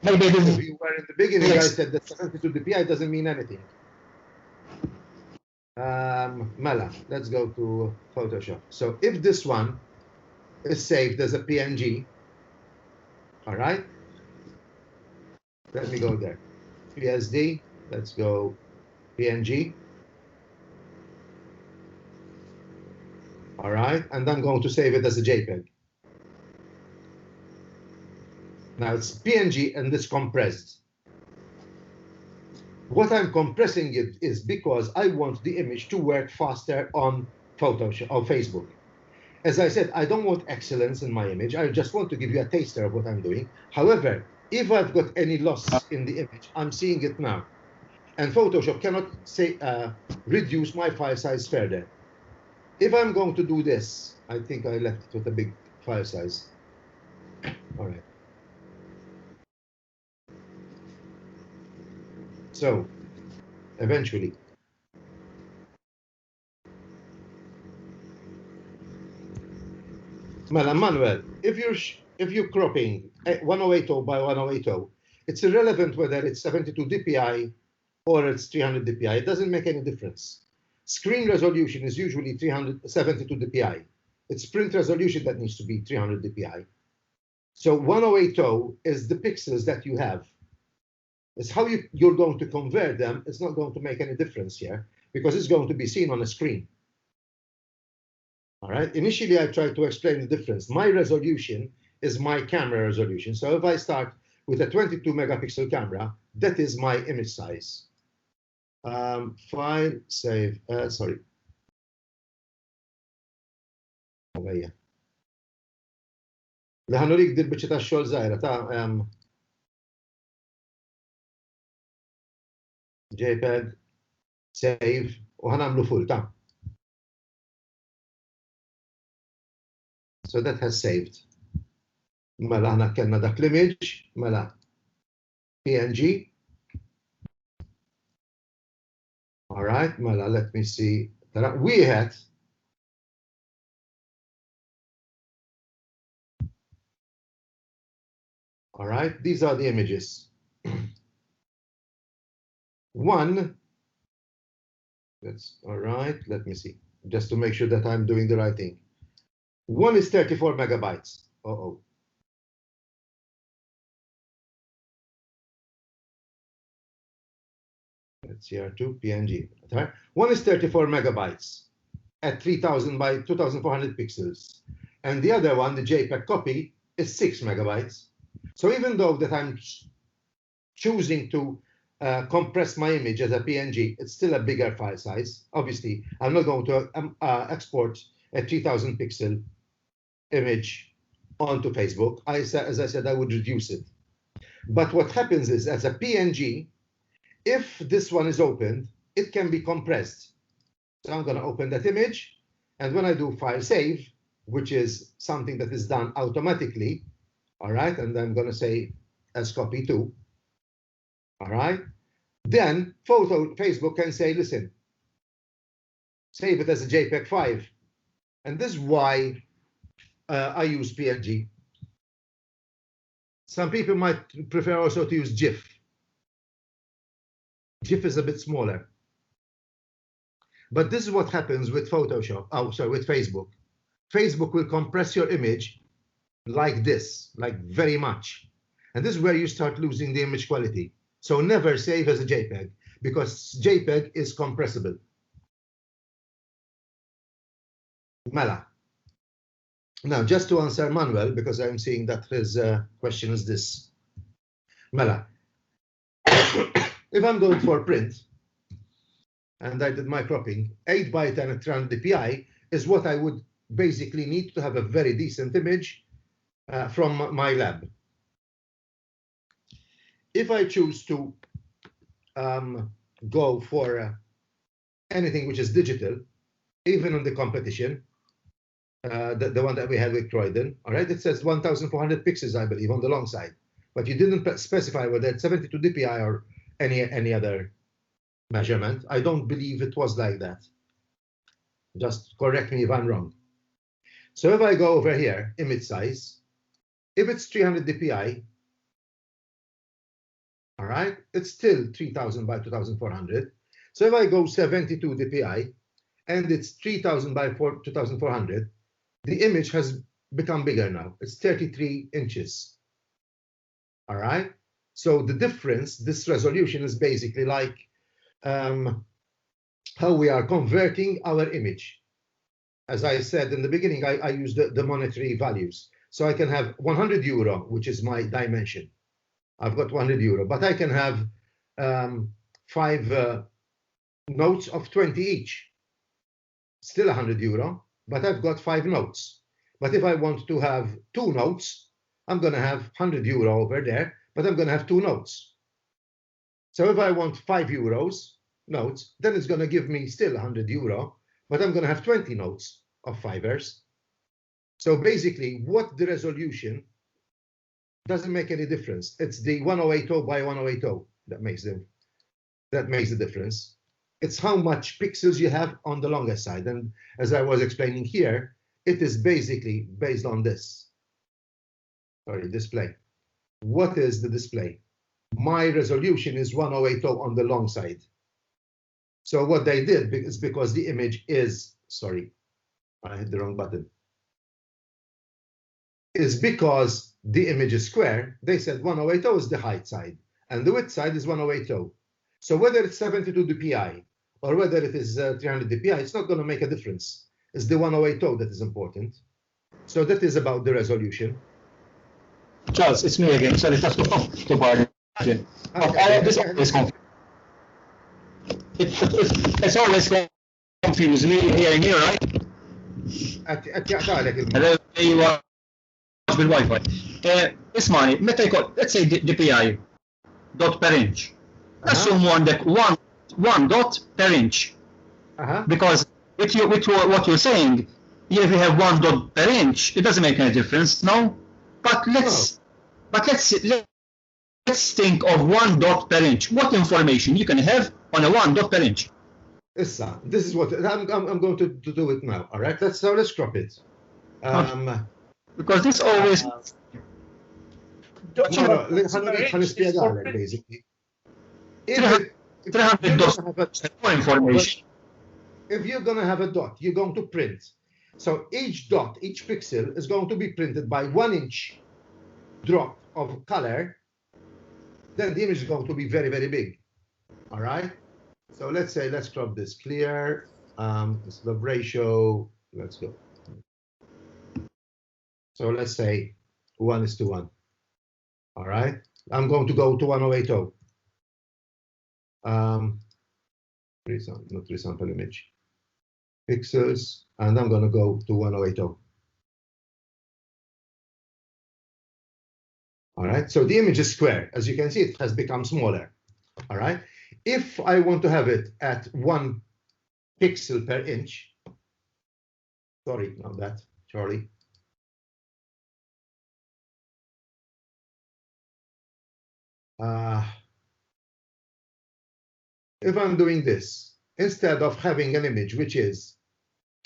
Maybe If you were in the beginning, I said that 72 dpi doesn't mean anything. Mela, let's go to Photoshop. So if this one is saved as a PNG, all right, let me go there. PSD, let's go PNG. All right, and I'm going to save it as a JPEG. Now it's PNG and it's compressed. What I'm compressing it is because I want the image to work faster on Photoshop or Facebook. As I said, I don't want excellence in my image. I just want to give you a taster of what I'm doing. However, if I've got any loss in the image, I'm seeing it now. And Photoshop cannot say reduce my file size further. If I'm going to do this, I think I left it with a big file size. All right. So, eventually, Manuel, if you're cropping 1080 by 1080, it's irrelevant whether it's 72 dpi or it's 300 dpi. It doesn't make any difference. Screen resolution is usually 372 dpi. It's print resolution that needs to be 300 dpi. So 1080 is the pixels that you have. It's how you're going to convert them. It's not going to make any difference here because it's going to be seen on a screen. All right. Initially, I tried to explain the difference. My resolution is my camera resolution. So if I start with a 22 megapixel camera, that is my image size. File, save, sorry. Għajja. Liħanu lik dil-bicċa ta' xol zaħira ta' JPEG, save, u ħanamlu full ta'. So that has saved. Mela ħana kellna dak l-image, mela PNG. All right, mela let me see. Tara, wieħed. All right, these are the images. One, that's all right, let me see, just to make sure that I'm doing the right thing. One is 34 megabytes. Uh-oh. That's here too, PNG. One is 34 megabytes at 3000 by 2400 pixels. And the other one, the JPEG copy, is 6 megabytes. So even though that I'm choosing to compress my image as a PNG, it's still a bigger file size. Obviously, I'm not going to export a 3000 pixel image onto Facebook. As I said, I would reduce it. But what happens is, as a PNG, if this one is opened, it can be compressed. So I'm going to open that image, and when I do file save, which is something that is done automatically, all right, and I'm going to say as copy to, all right, then Facebook can say, listen, save it as a JPEG 5. And this is why I use PNG. Some people might prefer also to use GIF. GIF is a bit smaller. But this is what happens with Photoshop, with Facebook. Facebook will compress your image like this, like very much. And this is where you start losing the image quality. So never save as a JPEG, because JPEG is compressible. Mela. Now, just to answer Manuel, because I'm seeing that his question is this. Mela. If I'm going for print, and I did my cropping, 8 by 10 at 300 dpi is what I would basically need to have a very decent image from my lab. If I choose to go for anything which is digital, even in the competition, the one that we had with Croydon, all right, it says 1,400 pixels, I believe, on the long side. But you didn't specify whether it's 72 dpi or any other measurement. I don't believe it was like that. Just correct me if I'm wrong. So if I go over here, image size, if it's 300 dpi, all right, it's still 3,000 by 2,400. So if I go 72 dpi and it's 3,000 by 2,400, the image has become bigger now. It's 33 inches. All right. So the difference, this resolution is basically like how we are converting our image. As I said in the beginning, I use the monetary values. So I can have 100 euro, which is my dimension. I've got 100 euro, but I can have 5 notes of 20 each. Still 100 euro, but I've got 5 notes. But if I want to have 2 notes, I'm going to have 100 euro over there, but I'm going to have 2 notes. So if I want 5 euros notes, then it's going to give me still 100 euro, but I'm going to have 20 notes of 5ers. So basically, what the resolution doesn't make any difference. It's the 1080 by 1080 that makes the difference. It's how much pixels you have on the longer side. And as I was explaining here, it is basically based on this. Sorry, display. What is the display? My resolution is 1080 on the long side. So what they did is because the image is, sorry, I hit the wrong button. Is because the image is square, they said 1080 is the height side and the width side is 1080. So whether it's 72 dpi or whether it is 300 dpi, it's not going to make a difference. It's the 1080 that is important. So that is about the resolution. Charles, it's me again. Sorry, that's to bother you. It's always confused me hearing you, right? Hello, you are bil-Wi-Fi. Ismani, meta jkun, let's say DPI, dot per inch. Assume għandek one dot per inch. Because with what you're saying, if you have 1 dot per inch, it doesn't make any difference, no? But let's think of 1 dot per inch. What information you can have on a 1 dot per inch? Issa, this is what I'm going to do it now. All right, let's crop it. Because this always. Basically. More information. If you're going to have a dot, you're going to print. So each dot, each pixel is going to be printed by 1 inch drop of color. Then the image is going to be very, very big. All right. So let's say, let's crop this clear. The ratio, let's go. So let's say 1:1. All right. I'm going to go to 1080. Not resample image. Pixels, and I'm going to go to 1080. All right. So the image is square. As you can see, it has become smaller. All right. If I want to have it at 1 pixel per inch, sorry, not that, Charlie. If I'm doing this, instead of having an image which is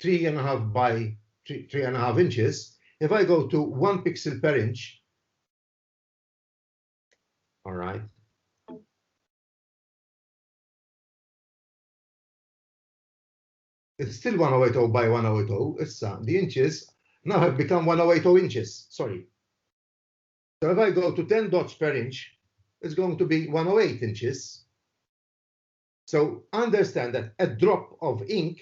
3.5 by 3.5 inches, if I go to 1 pixel per inch, all right. It's still 1080 by 1080. It's the inches now have become 1080 inches. Sorry. So if I go to 10 dots per inch, it's going to be 108 inches. So understand that a drop of ink,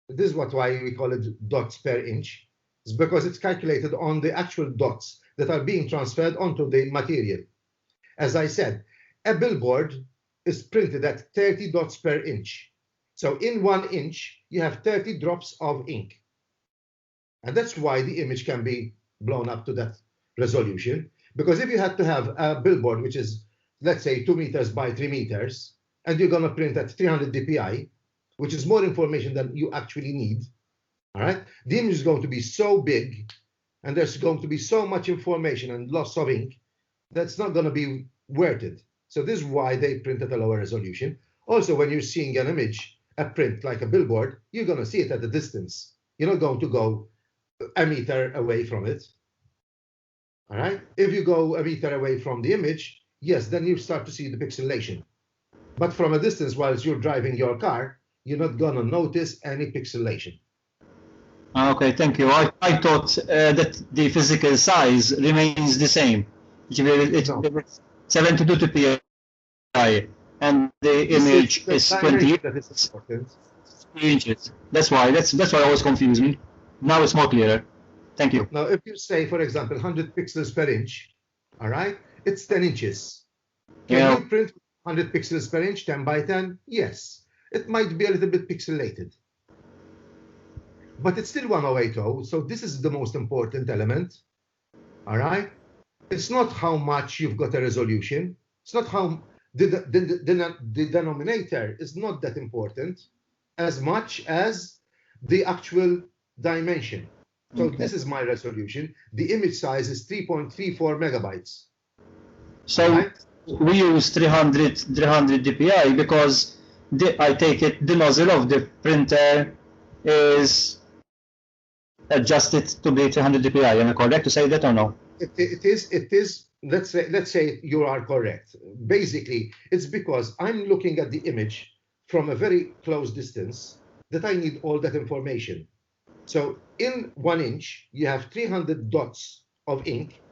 this is why we call it dots per inch, is because it's calculated on the actual dots that are being transferred onto the material. As I said, a billboard is printed at 30 dots per inch. So in 1 inch, you have 30 drops of ink. And that's why the image can be blown up to that resolution. Because if you had to have a billboard, which is, let's say, 2 meters by 3 meters, and you're going to print at 300 dpi, which is more information than you actually need, all right, the image is going to be so big and there's going to be so much information and loss of ink that's not going to be worth it. So this is why they print at a lower resolution. Also, when you're seeing an image, a print like a billboard, you're going to see it at a distance. You're not going to go a meter away from it. All right. If you go a meter away from the image, yes, then you start to see the pixelation. But from a distance, whilst you're driving your car, you're not going to notice any pixelation. Okay, thank you. I thought that the physical size remains the same. It's 72 dpi, and the image is 20 inches. That's why always confused me. Now it's more clearer. Thank you. Now, if you say, for example, 100 pixels per inch, all right, it's 10 inches. Can you print 100 pixels per inch, 10 by 10? Yes. It might be a little bit pixelated, but it's still 1080. So this is the most important element. All right. It's not how much you've got a resolution. It's not how the denominator is not that important as much as the actual dimension. So this is my resolution. The image size is 3.34 megabytes. So right? We use 300 dpi because I take it the nozzle of the printer is adjusted to be 300 dpi. Am I correct to say that or no? It is. Let's say you are correct. Basically, it's because I'm looking at the image from a very close distance that I need all that information. So in 1 inch, you have 300 dots of ink.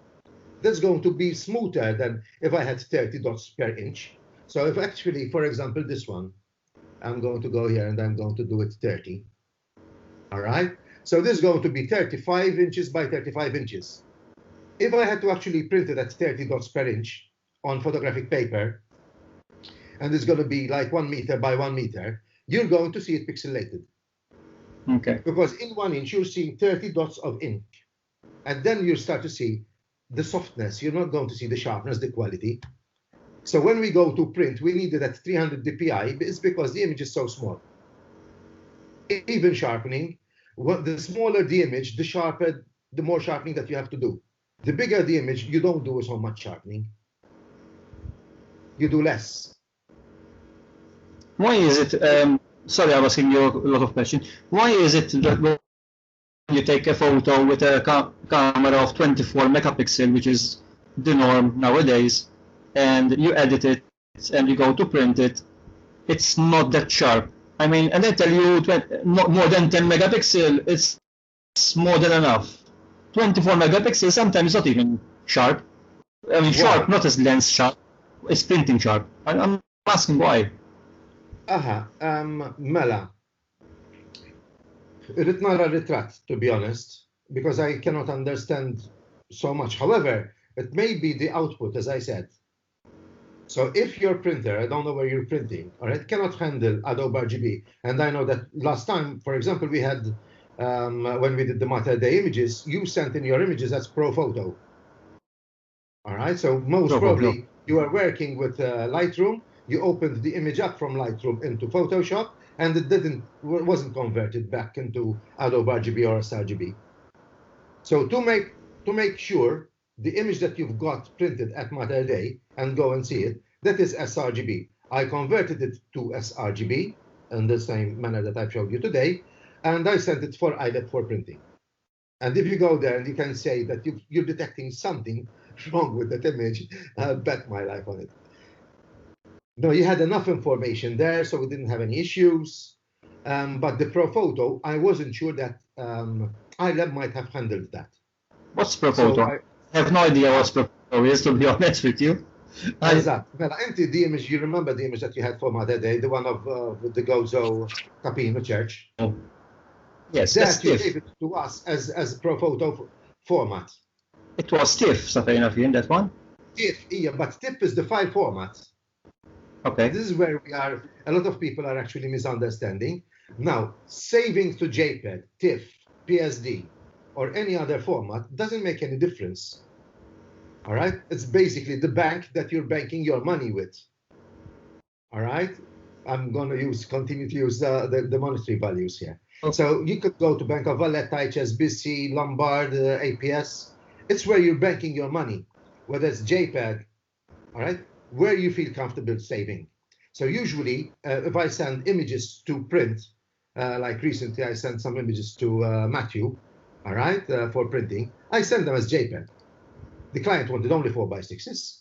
That's going to be smoother than if I had 30 dots per inch. So if actually, for example, this one, I'm going to go here and I'm going to do it 30. All right. So this is going to be 35 inches by 35 inches. If I had to actually print it at 30 dots per inch on photographic paper, and it's going to be like 1 meter by 1 meter, you're going to see it pixelated. Okay. Because in 1 inch, you're seeing 30 dots of ink. And then you start to see the softness. You're not going to see the sharpness, the quality. So when we go to print, we need it at 300 dpi. It's because the image is so small. Even sharpening, the smaller the image, the more sharpening that you have to do. The bigger the image, you don't do so much sharpening. You do less. Why is it, sorry, I was asking you a lot of questions. Why is it that when you take a photo with a camera of 24 megapixel, which is the norm nowadays, and you edit it and you go to print it, it's not that sharp? I mean, and I tell you, more than 10 megapixel, it's more than enough. 24 megapixels, sometimes not even sharp. I mean, sharp, not as lens sharp, it's printing sharp. I'm asking why. Mela. Irrid nara ritratt, to be honest, because I cannot understand so much. However, it may be the output, as I said. So if your printer, I don't know where you're printing, all right, cannot handle Adobe Rgb, and I know that last time, for example, we had, when we did the Malta Day images, you sent in your images as Profoto. All right, so most probably you are working with Lightroom, you opened the image up from Lightroom into Photoshop, and it wasn't converted back into Adobe Rgb or Srgb. So to make sure the image that you've got printed at Malta Day and go and see it, that is Srgb. I converted it to Srgb in the same manner that I've showed you today, and I sent it for eyelet for printing. And if you go there and you can say that you're detecting something wrong with that image, bet my life on it. No, you had enough information there, so we didn't have any issues. But the Profoto, I wasn't sure that iLab might have handled that. What's Profoto? So I have no idea what Profoto is, to be honest with you. Exactly. Well, the image, you remember the image that you had for Mother Day, the one of the Gozo Capino Church? Oh. Yes, that you gave it to us as a Profoto format. It was TIFF, something in that one? TIFF, yeah, but TIFF is the file format. Okay. This is where we are, a lot of people are actually misunderstanding. Now, saving to JPEG, TIFF, PSD, or any other format doesn't make any difference. All right? It's basically the bank that you're banking your money with. All right? I'm going to continue to use the monetary values here. Okay. So you could go to Bank of Valletta, HSBC, Lombard, APS. It's where you're banking your money, whether it's JPEG, all right, where you feel comfortable saving. So usually, if I send images to print, like recently I sent some images to Matthew, all right, for printing, I send them as JPEG. The client wanted only 4x6s.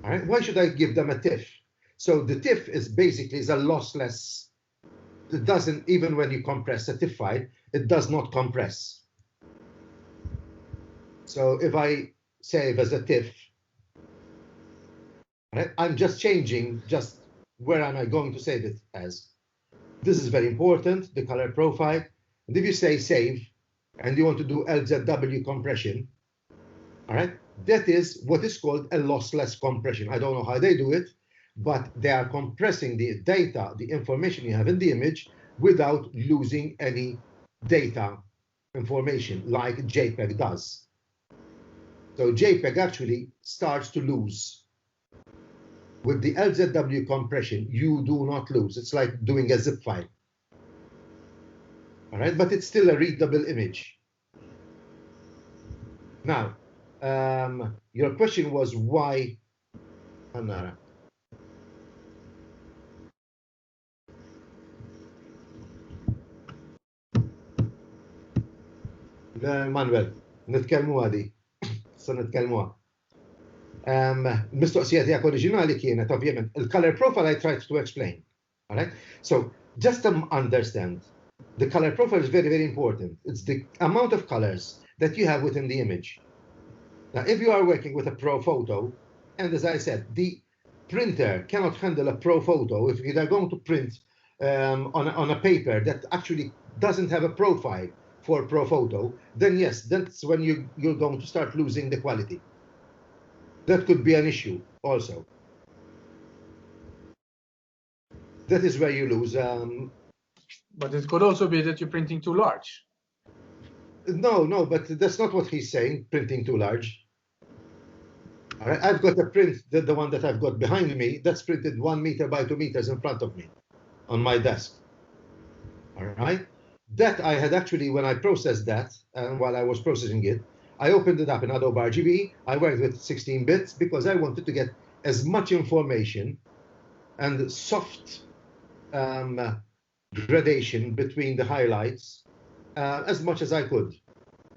All right, why should I give them a TIFF? So the TIFF is basically a lossless. It doesn't, even when you compress a TIFF file, it does not compress. So if I save as a TIFF, right, I'm just changing just where am I going to save it as. This is very important, the color profile. And if you say save and you want to do LZW compression, all right, that is what is called a lossless compression. I don't know how they do it, but they are compressing the data, the information you have in the image, without losing any data information like JPEG does. So JPEG actually starts to lose. With the LZW compression, you do not lose. It's like doing a zip file. All right, but it's still a readable image. Now, your question was why, Anara? Manuel, nitkellmu għadi, sa nitkellmuha. Mistoqsija tiegħek oriġinali kienet ovvjament il-color profile I tried to explain. All right? So just to understand, the color profile is very, very important. It's the amount of colors that you have within the image. Now, if you are working with a Profoto, and as I said, the printer cannot handle a Profoto if you are going to print on a paper that actually doesn't have a profile for Profoto, then yes, that's when you're going to start losing the quality. That could be an issue also. That is where you lose. But it could also be that you're printing too large. No, but that's not what he's saying, printing too large. All right, I've got a print, the one that I've got behind me, that's printed 1 meter by 2 meters in front of me on my desk. All right, that I had actually, when I processed that, and while I was processing it, I opened it up in Adobe Rgb. I worked with 16 bits because I wanted to get as much information and soft gradation between the highlights as much as I could.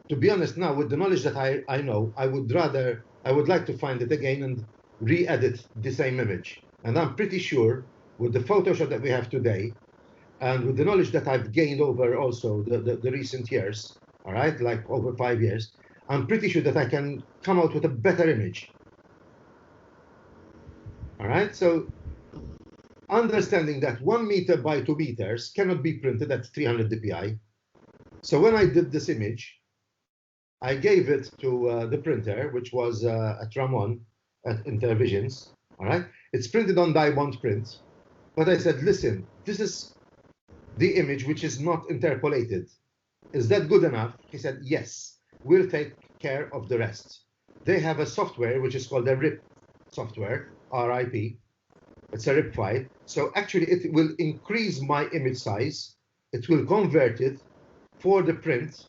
To be honest, now with the knowledge that I know, I would like to find it again and re-edit the same image. And I'm pretty sure with the Photoshop that we have today, and with the knowledge that I've gained over also the recent years, all right, like over 5 years, I'm pretty sure that I can come out with a better image. All right, so understanding that 1 meter by 2 meters cannot be printed at 300 dpi. So when I did this image, I gave it to the printer, which was at Ramon at Intervisions. All right, it's printed on die bond print, but I said, listen, this is the image which is not interpolated. Is that good enough? He said, yes, we'll take care of the rest. They have a software which is called a RIP software, RIP. It's a RIP file. So actually it will increase my image size. It will convert it for the print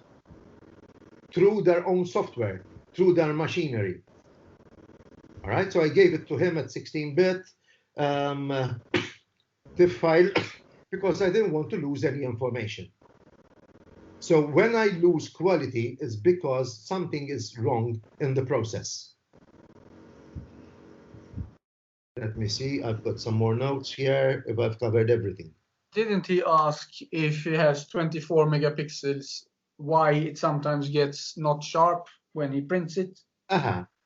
through their own software, through their machinery. All right, so I gave it to him at 16-bit TIFF file because I didn't want to lose any information. So when I lose quality, it's because something is wrong in the process. Let me see, I've got some more notes here, if I've covered everything. Didn't he ask if he has 24 megapixels, why it sometimes gets not sharp when he prints it?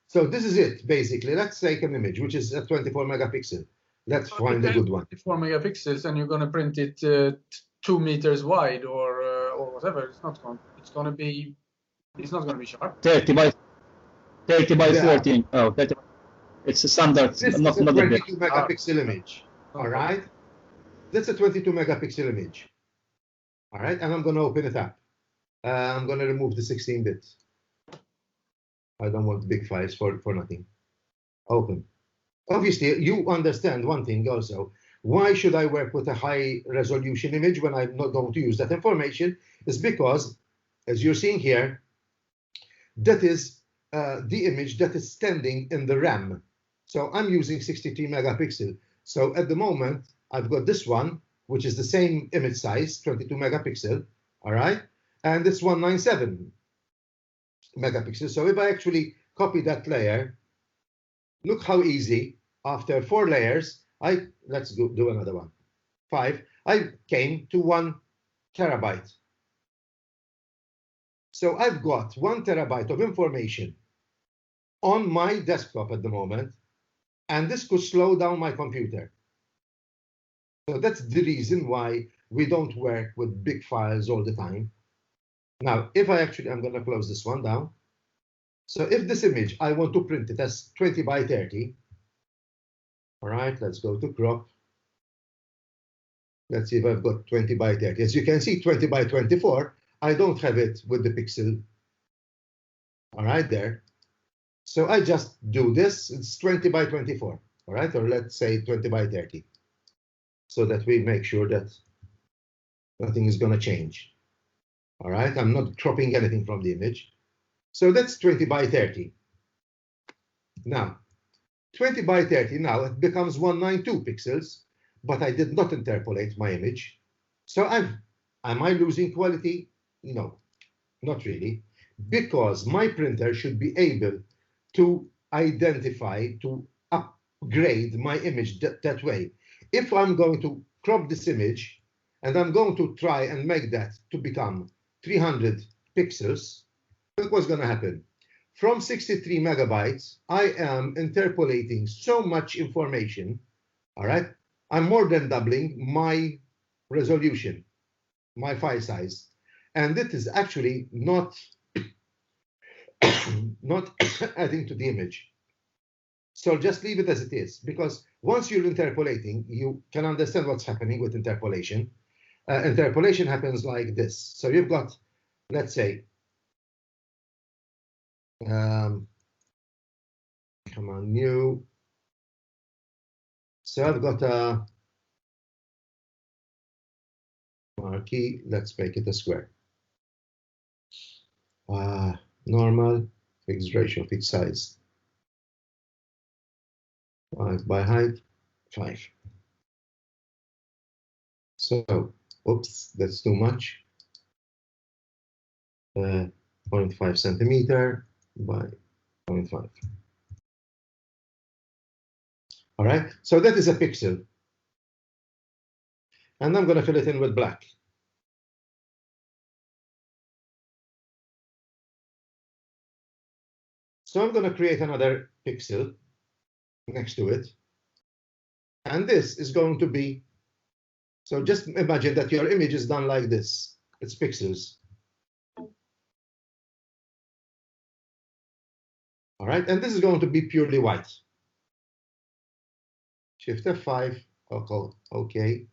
So this is it, basically. Let's take an image, which is a 24 megapixel. Let's find a good one. 24 megapixels, and you're going to print it 2 meters wide or whatever. It's not going to be sharp. 30 by 14. Oh, 30. It's a standard. This is a 22 megapixel image. All right. That's a 22 megapixel image. All right, and I'm going to open it up. I'm going to remove the 16-bit. I don't want big files for nothing. Open. obviously, you understand one thing also. Why should I work with a high resolution image when I'm not going to use that information? Is because, as you're seeing here, that is the image that is standing in the RAM. So I'm using 63 megapixel. So at the moment, I've got this one, which is the same image size, 22 megapixel, all right? And it's 197 megapixels. So if I actually copy that layer, look how easy, after 4 layers, let's do another one, 5, I came to 1 terabyte. So I've got 1 terabyte of information on my desktop at the moment, and this could slow down my computer. So that's the reason why we don't work with big files all the time. Now, if I'm going to close this one down. So if this image, I want to print it as 20 by 30. All right, let's go to crop. Let's see if I've got 20 by 30. As you can see, 20 by 24, I don't have it with the pixel. All right, there. So I just do this. It's 20 by 24. All right, or let's say 20 by 30. So that we make sure that nothing is going to change. All right, I'm not cropping anything from the image. So that's 20 by 30. Now, 20 by 30, now it becomes 192 pixels, but I did not interpolate my image. So am I losing quality? No, not really, because my printer should be able to identify, to upgrade my image that way. If I'm going to crop this image and I'm going to try and make that to become 300 pixels, look what's going to happen. From 63 megabytes, I am interpolating so much information, all right? I'm more than doubling my resolution, my file size. And it is actually not, not adding to the image. So just leave it as it is, because once you're interpolating, you can understand what's happening with interpolation. Interpolation happens like this. So you've got, let's say, come on, new. So I've got a marquee. Let's make it a square. Normal, fixed ratio, fixed size. 5 by height, 5. So, oops, that's too much. 0.5 centimeter by 0.5. All right, so that is a pixel. And I'm going to fill it in with black. So I'm going to create another pixel next to it. And this is going to be, so just imagine that your image is done like this. It's pixels. All right, and this is going to be purely white. Shift F5, OK.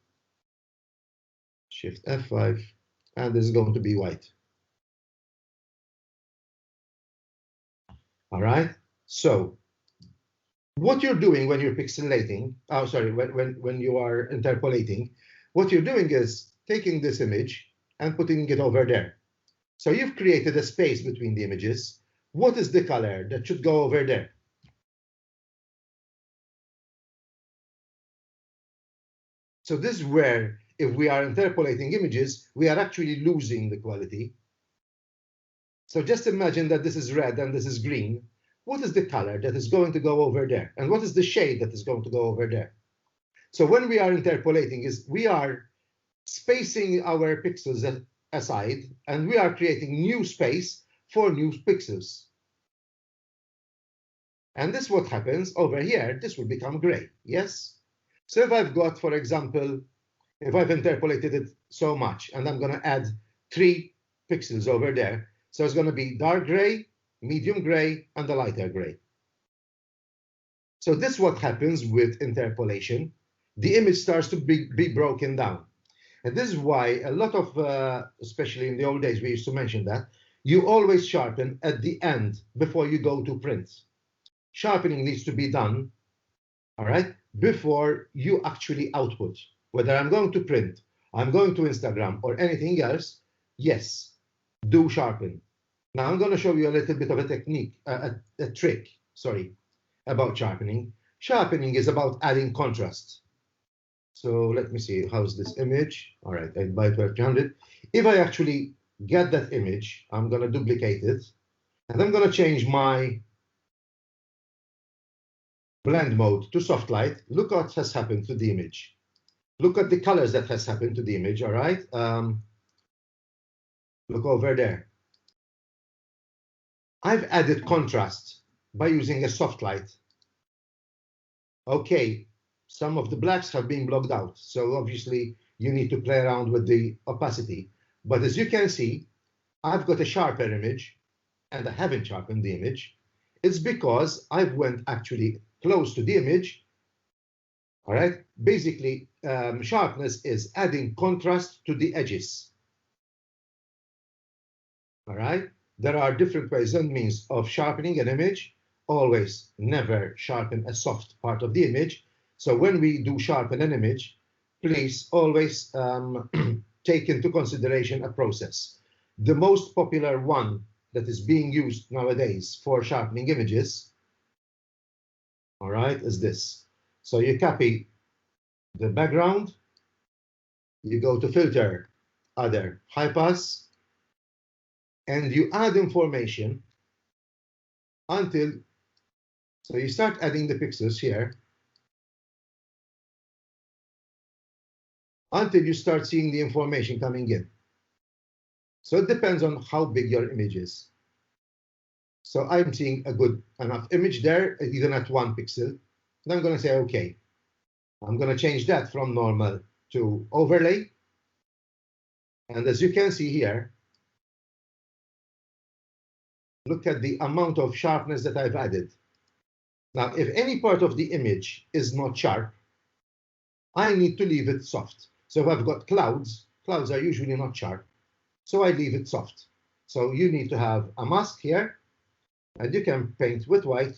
Shift F5, and this is going to be white. All right, so what you're doing when you're pixelating, when you are interpolating, what you're doing is taking this image and putting it over there. So you've created a space between the images. What is the color that should go over there? So this is where, if we are interpolating images, we are actually losing the quality. So just imagine that this is red and this is green. What is the color that is going to go over there? And what is the shade that is going to go over there? So when we are interpolating, we are spacing our pixels aside, and we are creating new space for new pixels. And this is what happens over here. This will become gray, yes? So if I've got, for example, if I've interpolated it so much, and I'm going to add 3 pixels over there, so it's going to be dark gray, medium gray, and the lighter gray. So this is what happens with interpolation. The image starts to be broken down. And this is why a lot of, especially in the old days, we used to mention that, you always sharpen at the end before you go to print. Sharpening needs to be done all right, before you actually output. Whether I'm going to print, I'm going to Instagram, or anything else, yes, do sharpen. Now I'm going to show you a little bit of a technique, a trick, sorry, about sharpening. Sharpening is about adding contrast. So let me see, how's this image? All right, 8 by 1200. If I actually get that image, I'm going to duplicate it, and I'm going to change my blend mode to soft light. Look what has happened to the image. Look at the colors that has happened to the image, all right? Look over there. I've added contrast by using a soft light. Okay, some of the blacks have been blocked out, so obviously you need to play around with the opacity. But as you can see, I've got a sharper image, and I haven't sharpened the image. It's because I've went actually close to the image. All right, basically, sharpness is adding contrast to the edges. All right, there are different ways and means of sharpening an image. Always never sharpen a soft part of the image. So when we do sharpen an image, please always take into consideration a process. The most popular one that is being used nowadays for sharpening images, all right, is this. So you copy the background, you go to filter, other, high pass, and you add information until, so you start adding the pixels here until you start seeing the information coming in. So it depends on how big your image is. So I'm seeing a good enough image there, even at 1 pixel. And I'm going to say, okay, I'm going to change that from normal to overlay. And as you can see here, look at the amount of sharpness that I've added. Now, if any part of the image is not sharp, I need to leave it soft. So if I've got clouds, clouds are usually not sharp, so I leave it soft. So you need to have a mask here, and you can paint with white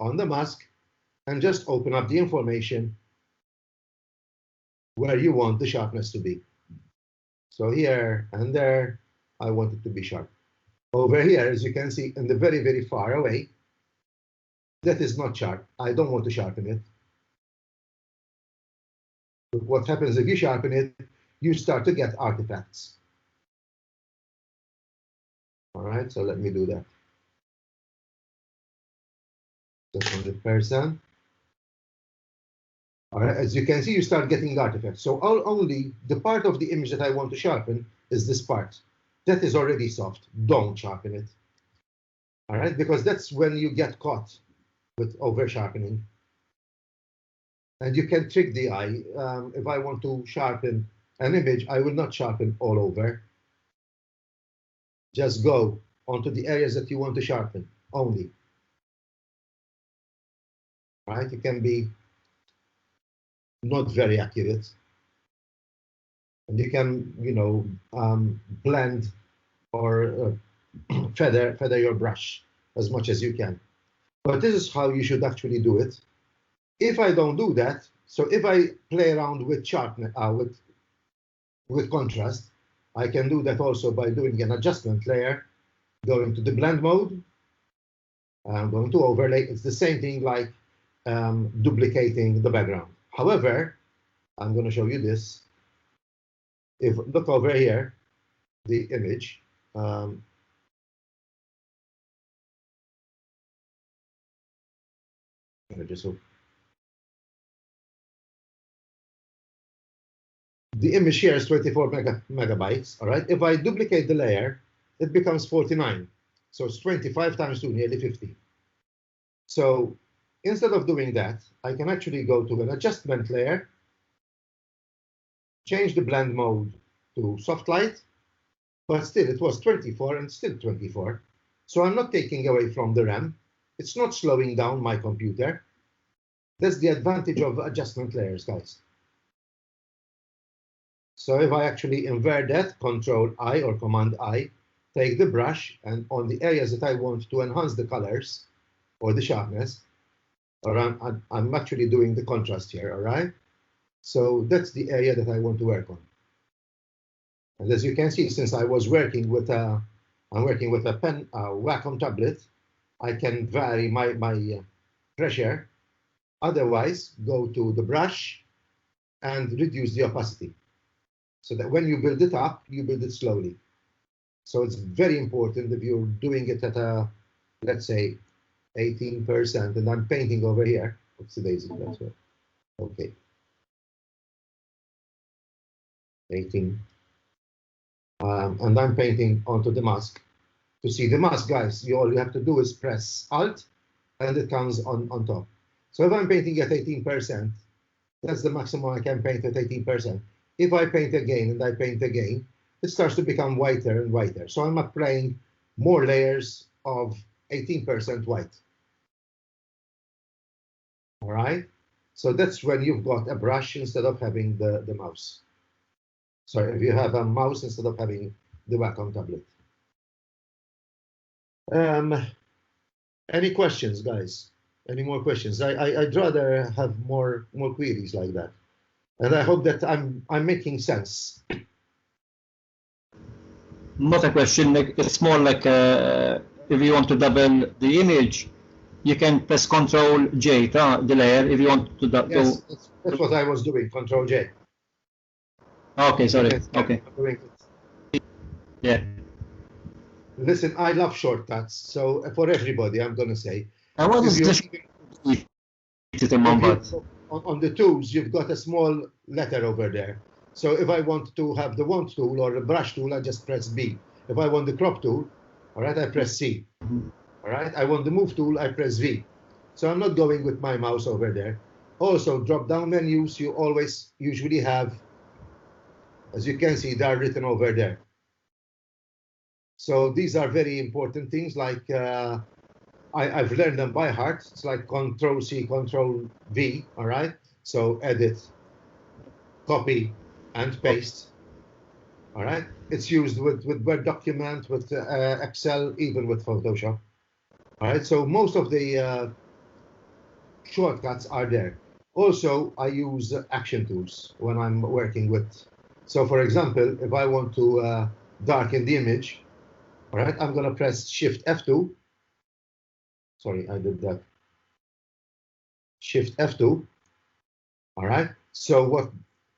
on the mask and just open up the information where you want the sharpness to be. So here and there, I want it to be sharp. Over here, as you can see, in the very, very far away, that is not sharp. I don't want to sharpen it. But what happens if you sharpen it, you start to get artifacts. All right, so let me do that. Just 100%. All right, as you can see, you start getting artifacts. So only the part of the image that I want to sharpen is this part. That is already soft. Don't sharpen it. All right, because that's when you get caught with over sharpening. And you can trick the eye. If I want to sharpen an image, I will not sharpen all over. Just go onto the areas that you want to sharpen only. All right, it can be not very accurate. And you can, you know, blend or feather your brush as much as you can. But this is how you should actually do it. If I don't do that, so if I play around with sharpness, with contrast, I can do that also by doing an adjustment layer, going to the blend mode, I'm going to overlay. It's the same thing like duplicating the background. However, I'm going to show you this. If look over here, the image. The image here is 24 megabytes. All right. If I duplicate the layer, it becomes 49. So it's 25 times 2, nearly 50. So instead of doing that, I can actually go to an adjustment layer, change the blend mode to soft light, but still it was 24 and still 24. So I'm not taking away from the RAM. It's not slowing down my computer. That's the advantage of adjustment layers, guys. So if I actually invert that, Control-I or Command-I, take the brush, and on the areas that I want to enhance the colors or the sharpness, or I'm actually doing the contrast here, all right? So that's the area that I want to work on. And as you can see, since I was working with I'm working with a pen, Wacom tablet, I can vary my pressure. Otherwise, go to the brush and reduce the opacity, so that when you build it up, you build it slowly. So it's very important if you're doing it at a, let's say, 18%, and I'm painting over here. What's the basic? That's right. Okay. 18. And I'm painting onto the mask. To see the mask, guys, all you have to do is press Alt, and it comes on top. So if I'm painting at 18%, that's the maximum I can paint at 18%. If I paint again and I paint again, it starts to become whiter and whiter. So I'm applying more layers of 18% white. All right? So that's when you've got a brush instead of having the mouse. Sorry, if you have a mouse instead of having the Wacom tablet. Any questions, guys? Any more questions? I'd rather have more queries like that. And I hope that I'm making sense. Not a question. It's more like if you want to double the image, you can press Control J, the layer. If you want to double. Yes, that's what I was doing. Control J. Okay, sorry. Yes, Okay. Yeah. Listen, I love shortcuts. So for everybody, I'm going to say. I was just on the tools, you've got a small letter over there. So if I want to have the wand tool or the brush tool, I just press B. If I want the crop tool, all right, I press C. All right, I want the move tool, I press V. So I'm not going with my mouse over there. Also, drop-down menus, you always usually have, as you can see, they're written over there. So these are very important things, like I've learned them by heart. It's like Control C, Control V, all right? So edit, copy, and paste, all right? It's used with Word document, with Excel, even with Photoshop, all right? So most of the shortcuts are there. Also, I use action tools when I'm working with. So for example, if I want to darken the image, all right, I'm gonna press Shift F2. Sorry, I did that. Shift F2, all right? So what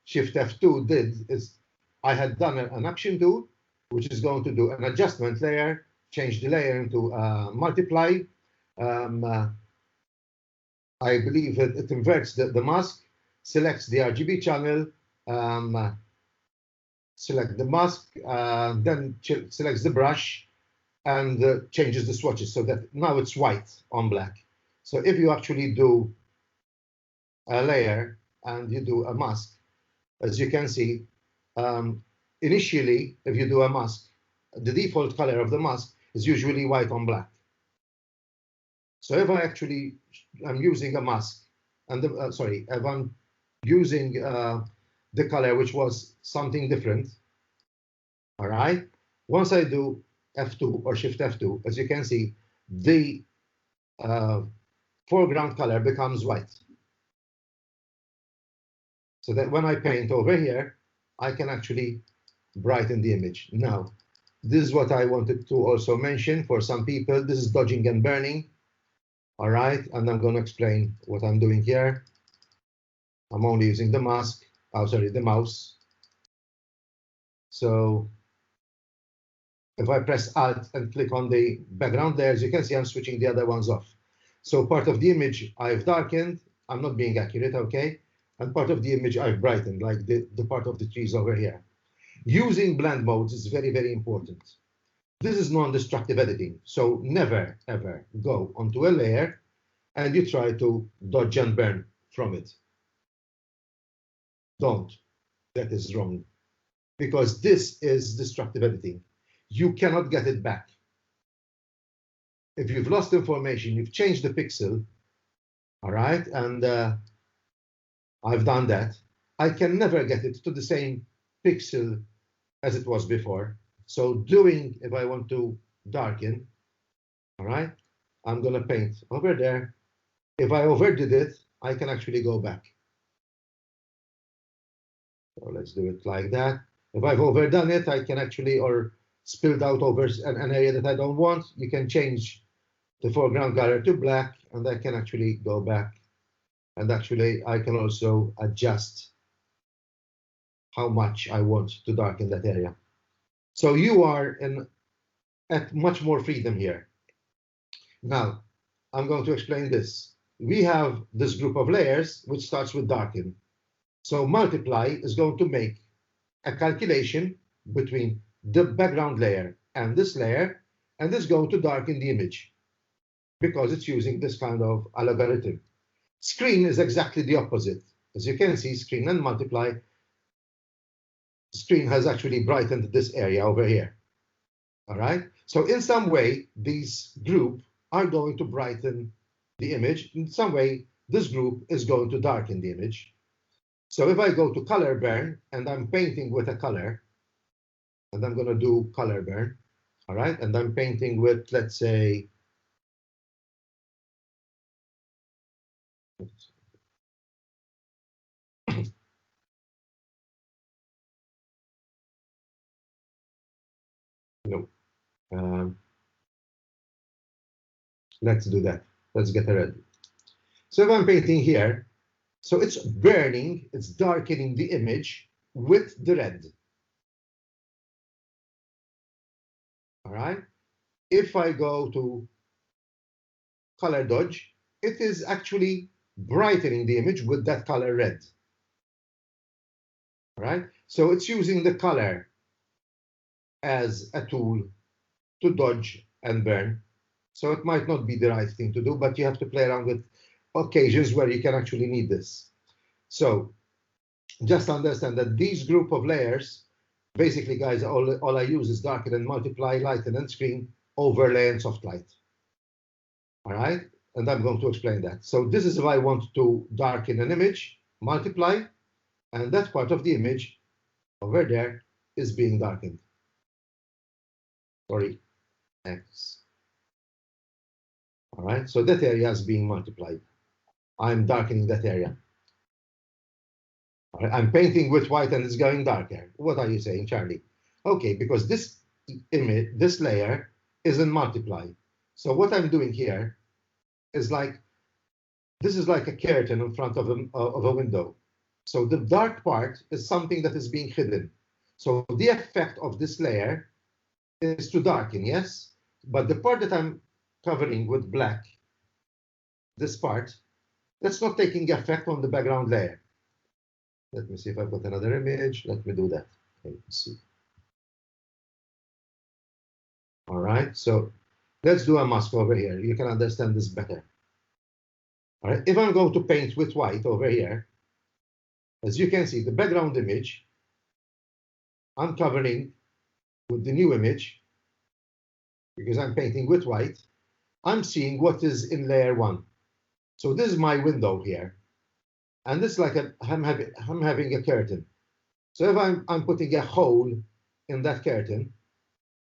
Shift F2 did is I had done an action tool, which is going to do an adjustment layer, change the layer into multiply. I believe it inverts the mask, selects the RGB channel, select the mask, then selects the brush, and changes the swatches so that now it's white on black. So if you actually do a layer and you do a mask, as you can see, initially, if you do a mask, the default color of the mask is usually white on black. So if I'm using a mask, and if I'm using the color which was something different, all right, once I do F2 or Shift F2, as you can see, the foreground color becomes white. So that when I paint over here, I can actually brighten the image. Now, this is what I wanted to also mention for some people. This is dodging and burning. All right, and I'm going to explain what I'm doing here. I'm only using the mask, the mouse. So if I press Alt and click on the background there, as you can see, I'm switching the other ones off. So part of the image I've darkened. I'm not being accurate, okay? And part of the image I've brightened, like the part of the trees over here. Using blend modes is very, very important. This is non-destructive editing. So never, ever go onto a layer and you try to dodge and burn from it. Don't. That is wrong. Because this is destructive editing. You cannot get it back. If you've lost information, you've changed the pixel, all right? And I've done that. I can never get it to the same pixel as it was before. So if I want to darken, all right, I'm gonna paint over there If I overdid it, I can actually go back. So let's do it like that. If I've overdone it, I can actually, or spilled out over an area that I don't want, you can change the foreground color to black, and I can actually go back. And actually, I can also adjust how much I want to darken that area. So you are at much more freedom here. Now, I'm going to explain this. We have this group of layers, which starts with darken. So multiply is going to make a calculation between the background layer and this layer, and it's going to darken the image because it's using this kind of algorithm. Screen is exactly the opposite. As you can see, screen and multiply, screen has actually brightened this area over here. All right. So in some way, these group are going to brighten the image. In some way, this group is going to darken the image. So if I go to color burn and I'm painting with a color, and I'm going to do color burn, all right, and I'm painting with, let's say, no, let's do that. Let's get a red. So if I'm painting here, so it's burning, it's darkening the image with the red. All right. If I go to color dodge, it is actually brightening the image with that color red. All right. So it's using the color as a tool to dodge and burn. So it might not be the right thing to do, but you have to play around with occasions where you can actually need this. So just understand that these group of layers, basically, guys, all I use is darken and multiply, lighten and screen, overlay and soft light. All right, and I'm going to explain that. So this is if I want to darken an image, multiply, and that part of the image over there is being darkened. Sorry, X. All right, so that area is being multiplied. I'm darkening that area. All right, I'm painting with white and it's going darker. What are you saying, Charlie? Okay, because this image, this layer is in multiply. So what I'm doing here is like, this is like a curtain in front of a window. So the dark part is something that is being hidden. So the effect of this layer is to darken, yes? But the part that I'm covering with black, this part, that's not taking effect on the background layer. Let me see if I've got another image. Let me do that. Okay, let's see. All right, so let's do a mask over here. You can understand this better. All right, if I'm going to paint with white over here, as you can see, the background image, I'm covering with the new image, because I'm painting with white, I'm seeing what is in layer one. So this is my window here. And this is like I'm having a curtain. So if I'm putting a hole in that curtain,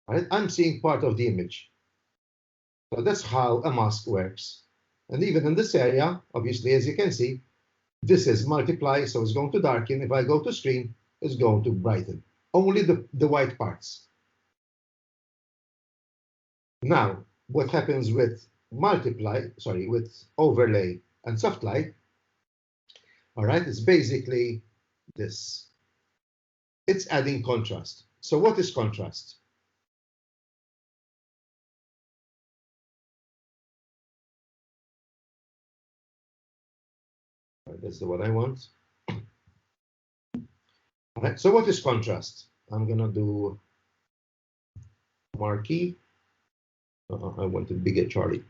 right, I'm seeing part of the image. So that's how a mask works. And even in this area, obviously, as you can see, this is multiply, so it's going to darken. If I go to screen, it's going to brighten. Only the white parts. Now, what happens with with overlay and soft light, all right, it's basically this. It's adding contrast. So what is contrast? That's the one I want. All right, so what is contrast? I'm gonna do marquee. I want it bigger, Charlie.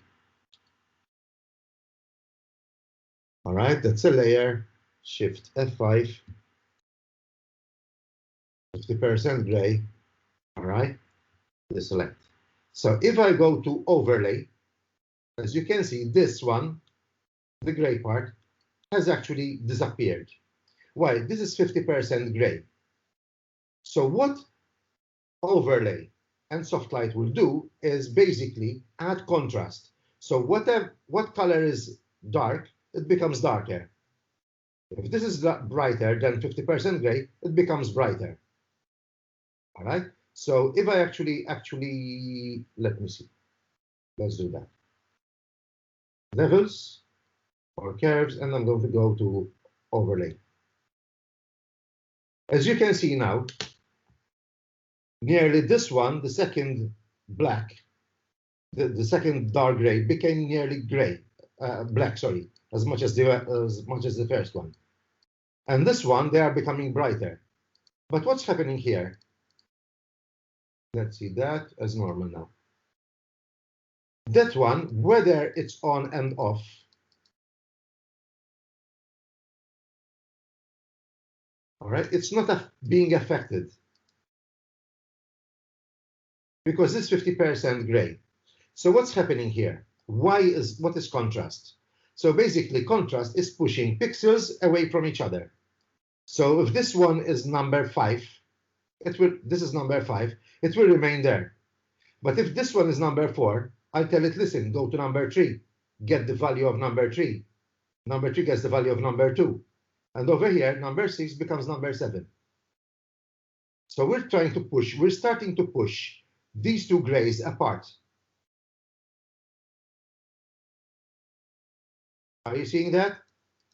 All right, that's a layer. Shift F5. 50% gray. All right, deselect. So if I go to overlay, as you can see, this one, the gray part, has actually disappeared. Why? This is 50% gray. So what overlay and soft light will do is basically add contrast. So what color is dark, it becomes darker. If this is brighter than 50% gray, it becomes brighter. All right. So if I actually, let me see. Let's do that. Levels or curves, and I'm going to go to overlay. As you can see now, nearly this one, the second black, the second dark gray became nearly gray, black, sorry, as much as the first one. And this one, they are becoming brighter. But what's happening here? Let's see that as normal now. That one, whether it's on and off, all right, it's not being affected because it's 50% gray. So what's happening here? What is contrast? So basically, contrast is pushing pixels away from each other. So if this one is number 5, this is number 5, it will remain there. But if this one is number 4, I'll tell it, listen, go to number 3, get the value of number 3. Number 3 gets the value of number 2. And over here, number 6 becomes number 7. So we're starting to push these two grays apart. Are you seeing that?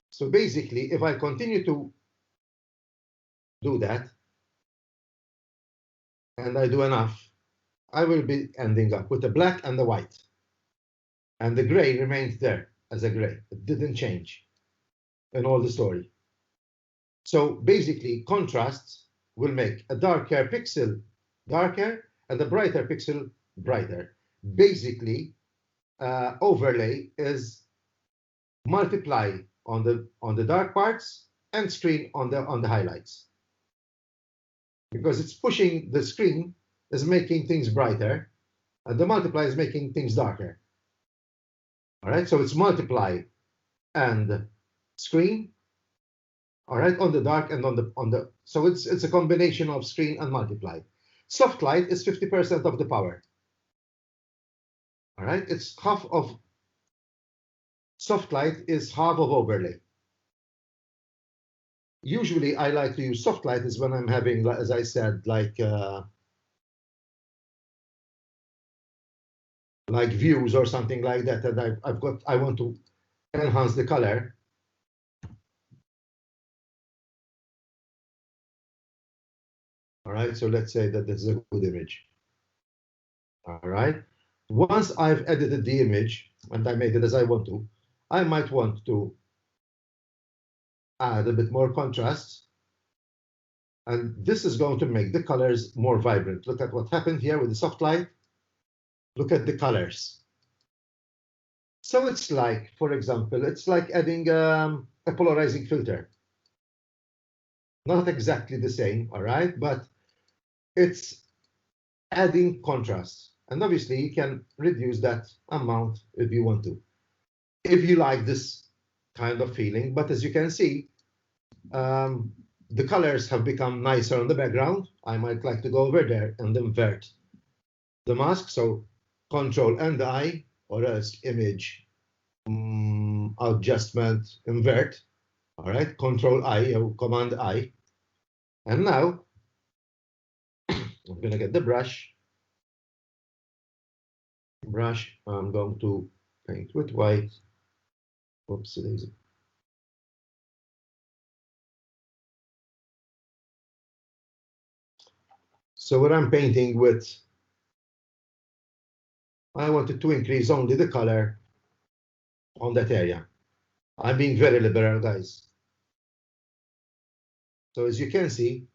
So basically, if I continue to do that, and I do enough, I will be ending up with the black and the white. And the gray remains there as a gray. It didn't change in all the story. So basically, contrasts will make a darker pixel darker and a brighter pixel brighter. Basically, overlay is multiply on the dark parts and screen on the highlights. Because it's pushing the screen is making things brighter, and the multiply is making things darker. All right, so it's multiply and screen. All right, on the dark and on the so it's a combination of screen and multiply. Soft light is 50% of the power. All right, it's half of soft light is half of overlay. Usually, I like to use soft light is when I'm having, as I said, like views or something like that, and I want to enhance the color. All right, so let's say that this is a good image. All right, once I've edited the image and I made it as I want to, I might want to add a bit more contrast. And this is going to make the colors more vibrant. Look at what happened here with the soft light. Look at the colors. So it's like, for example, it's like adding a polarizing filter. Not exactly the same, all right, but it's adding contrast. And obviously, you can reduce that amount if you want to, if you like this kind of feeling. But as you can see, the colors have become nicer on the background. I might like to go over there and invert the mask. So Control and I, or else image adjustment, invert. All right, Control I, or Command I. And now I'm going to get the brush. I'm going to paint with white. Oops, daisy. So what I'm painting with, I wanted to increase only the color on that area. I'm being very liberal, guys. So as you can see,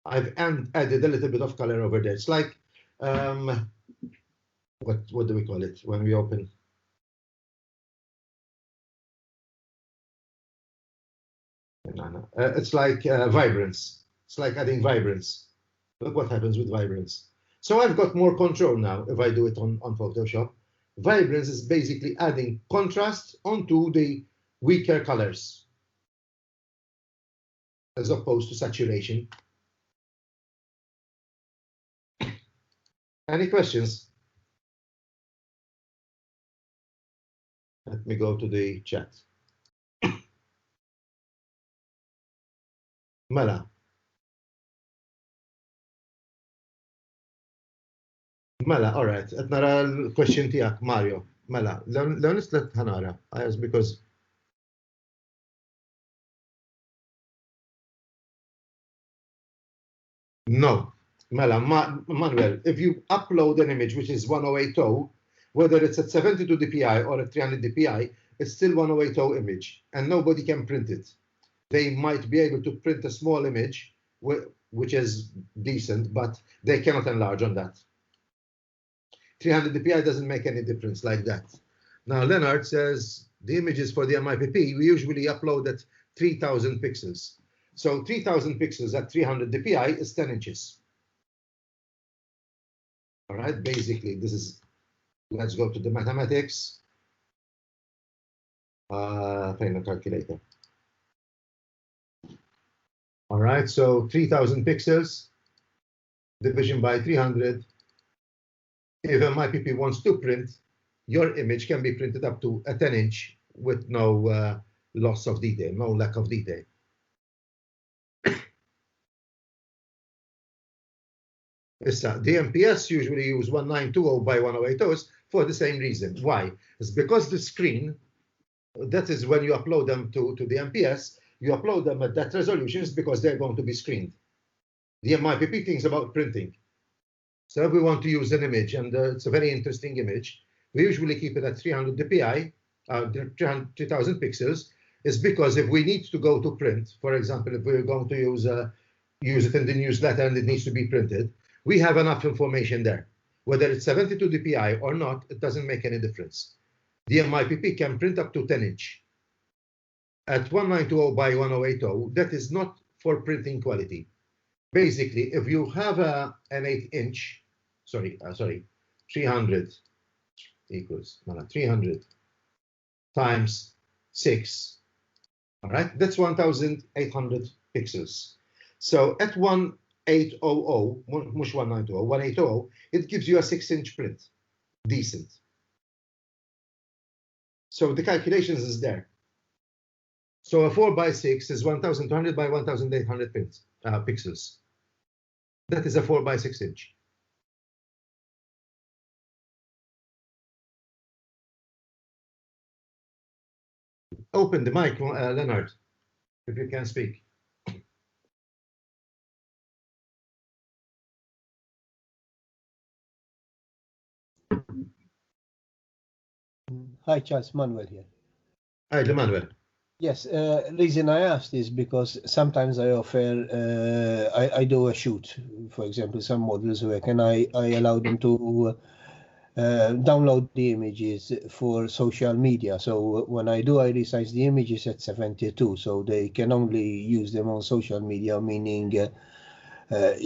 I've added a little bit of color over there. It's like, what do we call it when we open? No. It's like vibrance. It's like adding vibrance. Look what happens with vibrance. So I've got more control now if I do it on Photoshop. Vibrance is basically adding contrast onto the weaker colors as opposed to saturation. Any questions? Let me go to the chat. Mela. Mela, all right. Qed nara l-question tiegħek, Mario. Mela, l-honest let ħanara, because no. Mela, Manuel, if you upload an image which is 1080, whether it's at 72 dpi or at 300 dpi, it's still 1080 image, and nobody can print it. They might be able to print a small image, which is decent, but they cannot enlarge on that. 300 dpi doesn't make any difference like that. Now, Leonard says the images for the MIPP, we usually upload at 3000 pixels. So 3000 pixels at 300 dpi is 10 inches. All right, basically, this is, let's go to the mathematics. Find a calculator. All right, so 3000 pixels, division by 300. If a MIPP wants to print, your image can be printed up to a 10-inch with no loss of detail, no lack of detail. Issa, the MPS usually use 1920 by 1080s for the same reason. Why? It's because the screen, that is when you upload them to the MPS, you upload them at that resolution because they're going to be screened. The MIPP thinks about printing. So if we want to use an image, and it's a very interesting image, we usually keep it at 300 dpi, 3000 pixels, is because if we need to go to print, for example, if we're going to use it in the newsletter and it needs to be printed, we have enough information there. Whether it's 72 dpi or not, it doesn't make any difference. The MIPP can print up to 10-inch. At 1920 by 1080, that is not for printing quality. Basically, if you have an 8-inch, 300 equals 300 times 6, all right, that's 1800 pixels. So at 1800, mush 1920, 1800, it gives you a 6-inch print, decent. So the calculations is there. So a 4x6 is 1200 by 1800 pixels. That is a 4x6 inch. Open the mic, Leonard, if you can speak. Hi, Charles, Manuel here. Hi, Manuel. Yes, reason I asked is because sometimes I offer, I do a shoot, for example, some models work, and I allow them to download the images for social media. So when I do, I resize the images at 72, so they can only use them on social media, meaning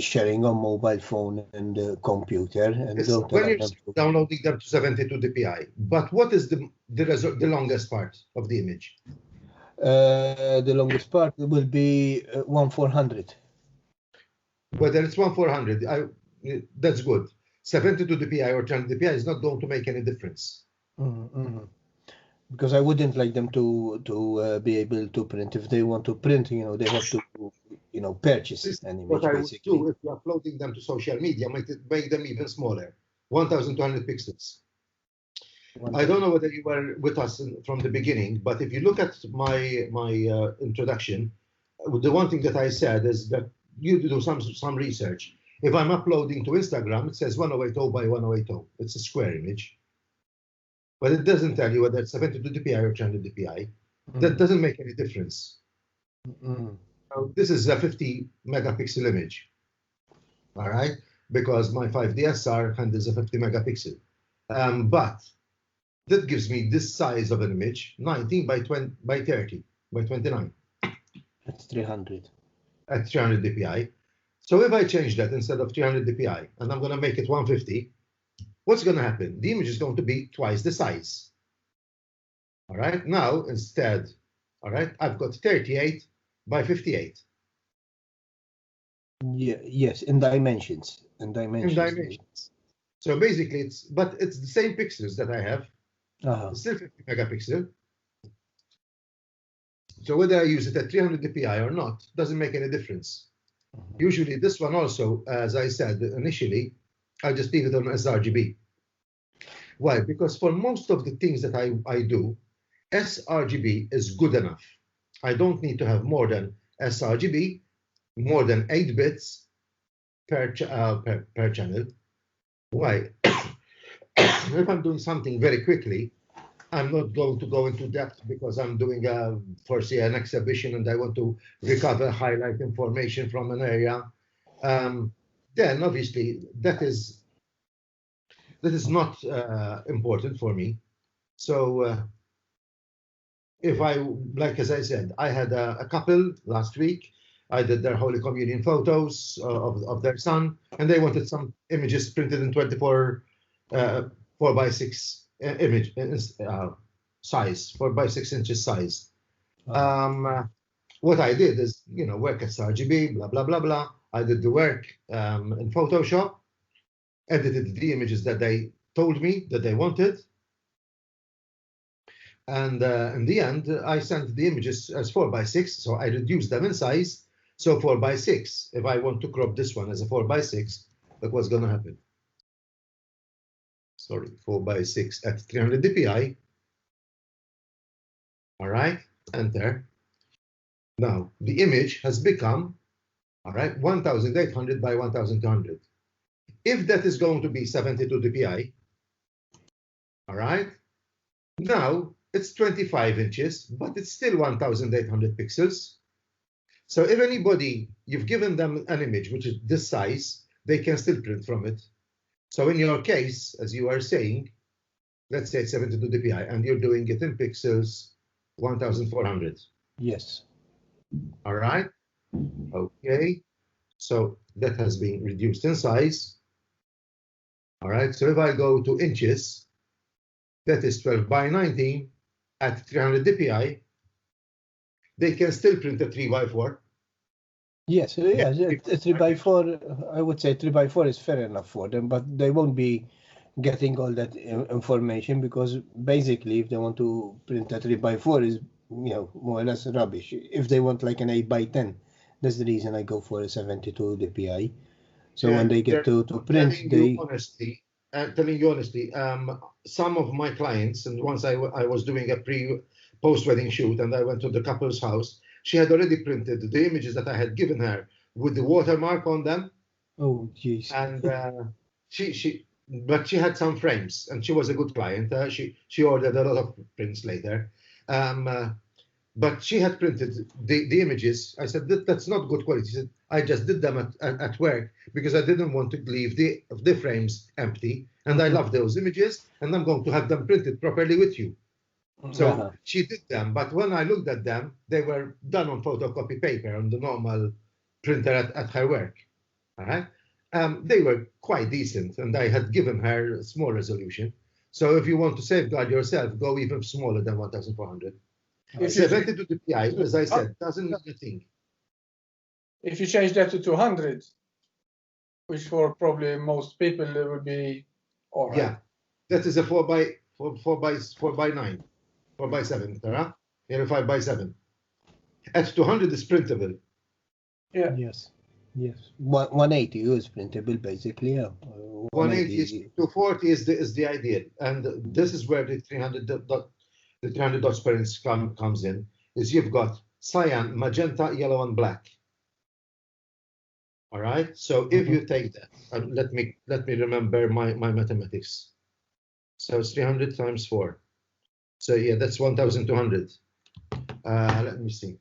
sharing on mobile phone and computer. And don't when allow you're them to downloading them to 72 dpi, but what is the longest part of the image? The longest part will be 1400. Whether it's 1400, that's good. 72 dpi or 300 dpi is not going to make any difference. Mm-hmm. Because I wouldn't like them to be able to print. If they want to print, they have to, purchase an image. What I would basically. do if you're uploading them to social media, make them even smaller, 1200 pixels. I don't know whether you were with us from the beginning, but if you look at my introduction, the one thing that I said is that you do some research. If I'm uploading to Instagram, it says 1080 by 1080. It's a square image. But it doesn't tell you whether it's 72 dpi or 300 dpi. That doesn't make any difference. So this is a 50 megapixel image. All right? Because my 5DSR handles a 50 megapixel. But that gives me this size of an image, 19 by 20 by 30 by 29. That's 300. At 300 dpi. So if I change that instead of 300 dpi, and I'm going to make it 150, what's going to happen? The image is going to be twice the size. All right, now instead, all right, I've got 38 by 58. Yeah, yes, in dimensions. In dimensions. So basically, it's the same pixels that I have. It's still 50 megapixel. So whether I use it at 300 dpi or not doesn't make any difference. Usually this one also, as I said initially, I just leave it on Srgb. Why? Because for most of the things that I do, Srgb is good enough. I don't need to have more than Srgb, more than 8 bits per channel. Why? If I'm doing something very quickly, I'm not going to go into depth because I'm doing foresee an exhibition and I want to recover, highlight information from an area. Then obviously that is not important for me. So if I, like as I said, I had a couple last week. I did their Holy Communion photos of their son, and they wanted some images printed in 24 4x6 image size, 4x6 inches size. What I did is, work at Srgb, blah blah blah blah. I did the work in Photoshop, edited the images that they told me that they wanted, and in the end, I sent the images as 4x6, so I reduced them in size. So 4x6, if I want to crop this one as a 4x6, look what's going to happen. Sorry, 4x6 at 300 dpi. All right, enter. Now, the image has become, all right, 1800 by 1200. If that is going to be 72 dpi, all right, now it's 25 inches, but it's still 1800 pixels. So if anybody, you've given them an image which is this size, they can still print from it. So in your case, as you are saying, let's say it's 72 dpi, and you're doing it in pixels, 1400. Yes. All right. Okay. So that has been reduced in size. All right. So if I go to inches, that is 12 by 19 at 300 dpi. They can still print a 3x4. Yes, yes, 3x4. I would say 3x4 is fair enough for them, but they won't be getting all that information because basically, if they want to print a 3x4, is more or less rubbish. If they want like an 8x10, that's the reason I go for a 72 dpi. So when they get to print, telling you honestly, some of my clients, and once I was doing a post-wedding shoot and I went to the couple's house, she had already printed the images that I had given her with the watermark on them. Oh, jeez. And but she had some frames, and she was a good client. She ordered a lot of prints later. But she had printed the images. I said, that's not good quality. She said, I just did them at work because I didn't want to leave the frames empty. And I love those images, and I'm going to have them printed properly with you. So she did them, but when I looked at them, they were done on photocopy paper on the normal printer at her work. All right. They were quite decent, and I had given her a small resolution. So if you want to safeguard yourself, go even smaller than 1400. 72 dpi, as I said, doesn't mean a thing. If you change that to 200, which for probably most people it would be all right. Yeah, that is a 4x9, 4x7, Tara? 5x7. At 200 is printable. Yeah. Yes. Yes. 180 is printable, basically. Yeah. 180 is 240 is the ideal, and this is where the 300 dots per inch comes in. Is you've got cyan, magenta, yellow, and black. All right. So if you take that, let me remember my mathematics. So it's 300 times 4. So yeah, that's 1200. Let me see.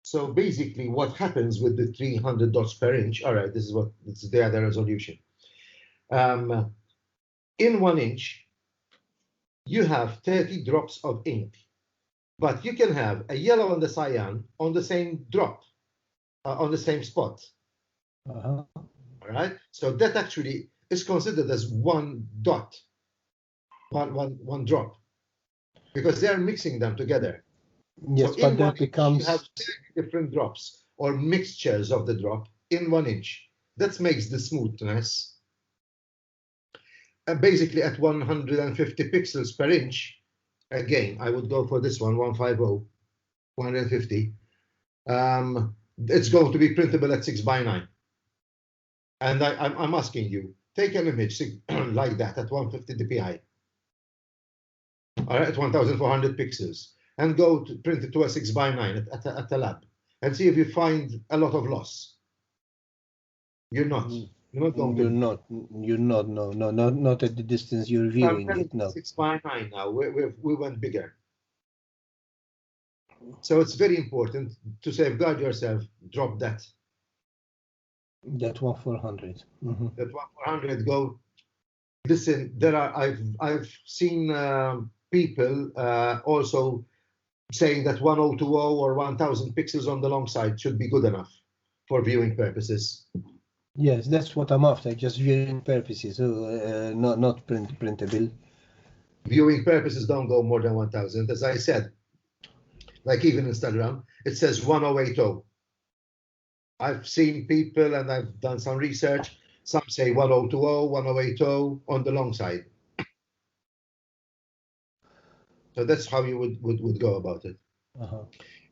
So basically, what happens with the 300 dots per inch? All right, this is the other resolution. In 1 inch, you have 30 drops of ink, but you can have a yellow and the cyan on the same drop, on the same spot. All right, so that actually is considered as one dot, one drop, because they are mixing them together. Yes, so but that becomes you have 30 different drops or mixtures of the drop in 1 inch. That makes the smoothness. basically at 150 pixels per inch. Again, I would go for this one, 150, 150. It's going to be printable at 6:9. And I'm asking you, take an image like that at 150 dpi, all right, at 1400 pixels, and go to print it to a 6:9 at the lab, and see if you find a lot of loss. You're not. You're not going to. You're not. No, not at the distance you're viewing it. No. 6:9 now. We went bigger. So it's very important to safeguard yourself. Drop that. That 1400. That 1400. Go. Listen, I've seen people also saying that 1020 or 1000 pixels on the long side should be good enough for viewing purposes. Yes, that's what I'm after, just viewing purposes, so not printable. Viewing purposes don't go more than 1000. As I said, like even Instagram, it says 1080. I've seen people, and I've done some research, some say 1020, 1080 on the long side. So that's how you would go about it.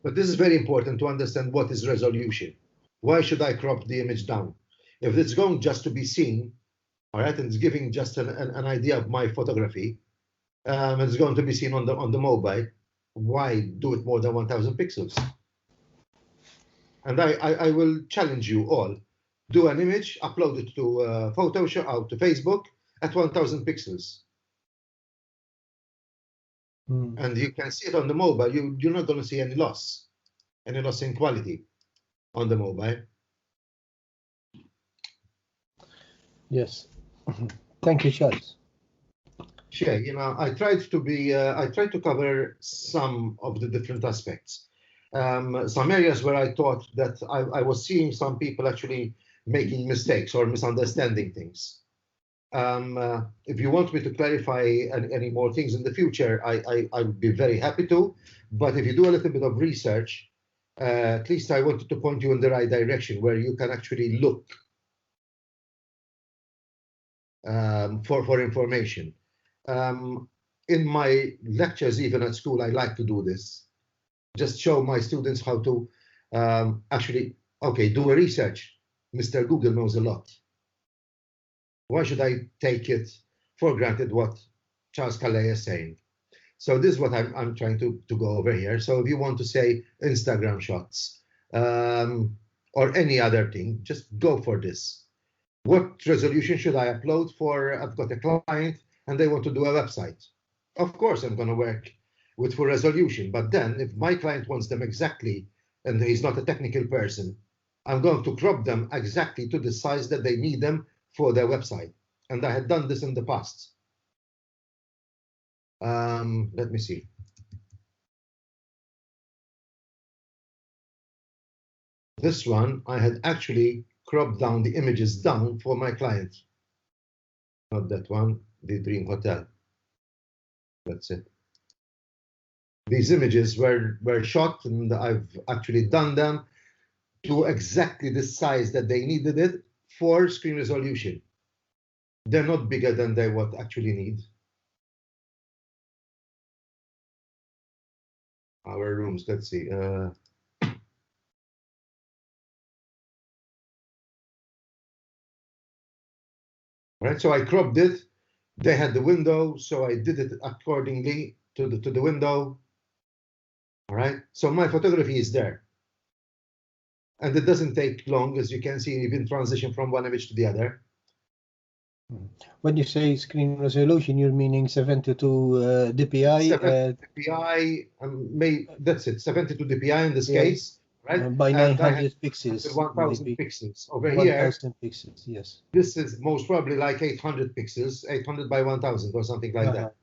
But this is very important to understand what is resolution. Why should I crop the image down? If it's going just to be seen, all right, and it's giving just an idea of my photography, it's going to be seen on the mobile, why do it more than 1000 pixels? And I will challenge you all. Do an image, upload it to Photoshop, out to Facebook at 1000 pixels. And you can see it on the mobile. You're not going to see any loss in quality on the mobile. Yes. Thank you, Charles. Sure. You know, I tried to cover some of the different aspects. Some areas where I thought that I was seeing some people actually making mistakes or misunderstanding things. If you want me to clarify any more things in the future, I would be very happy to. But if you do a little bit of research, at least I wanted to point you in the right direction where you can actually look for information. In my lectures, even at school, I like to do this. Just show my students how to actually, do a research. Mr. Google knows a lot. Why should I take it for granted what Charles Calleja is saying? So this is what I'm trying to go over here. So if you want to say Instagram shots or any other thing, just go for this. What resolution should I upload for? I've got a client and they want to do a website. Of course, I'm going to work with full resolution. But then if my client wants them exactly, and he's not a technical person, I'm going to crop them exactly to the size that they need them for their website. And I had done this in the past. Let me see. This one, I had actually cropped down the images down for my client. Not that one, the Dream Hotel. That's it. These images were shot, and I've actually done them to exactly the size that they needed it for screen resolution. They're not bigger than they would actually need. Our rooms, let's see. Right, so I cropped it. They had the window, so I did it accordingly to the window. All right, so my photography is there. And it doesn't take long, as you can see, even transition from one image to the other. When you say screen resolution, you're meaning 72 dpi? 70 dpi, that's it, 72 dpi in this case, right? By 900 pixels. 1000 pixels. Over 1000 here, 1000 pixels, yes. this is most probably like 800 pixels, 800 by 1000 or something like that.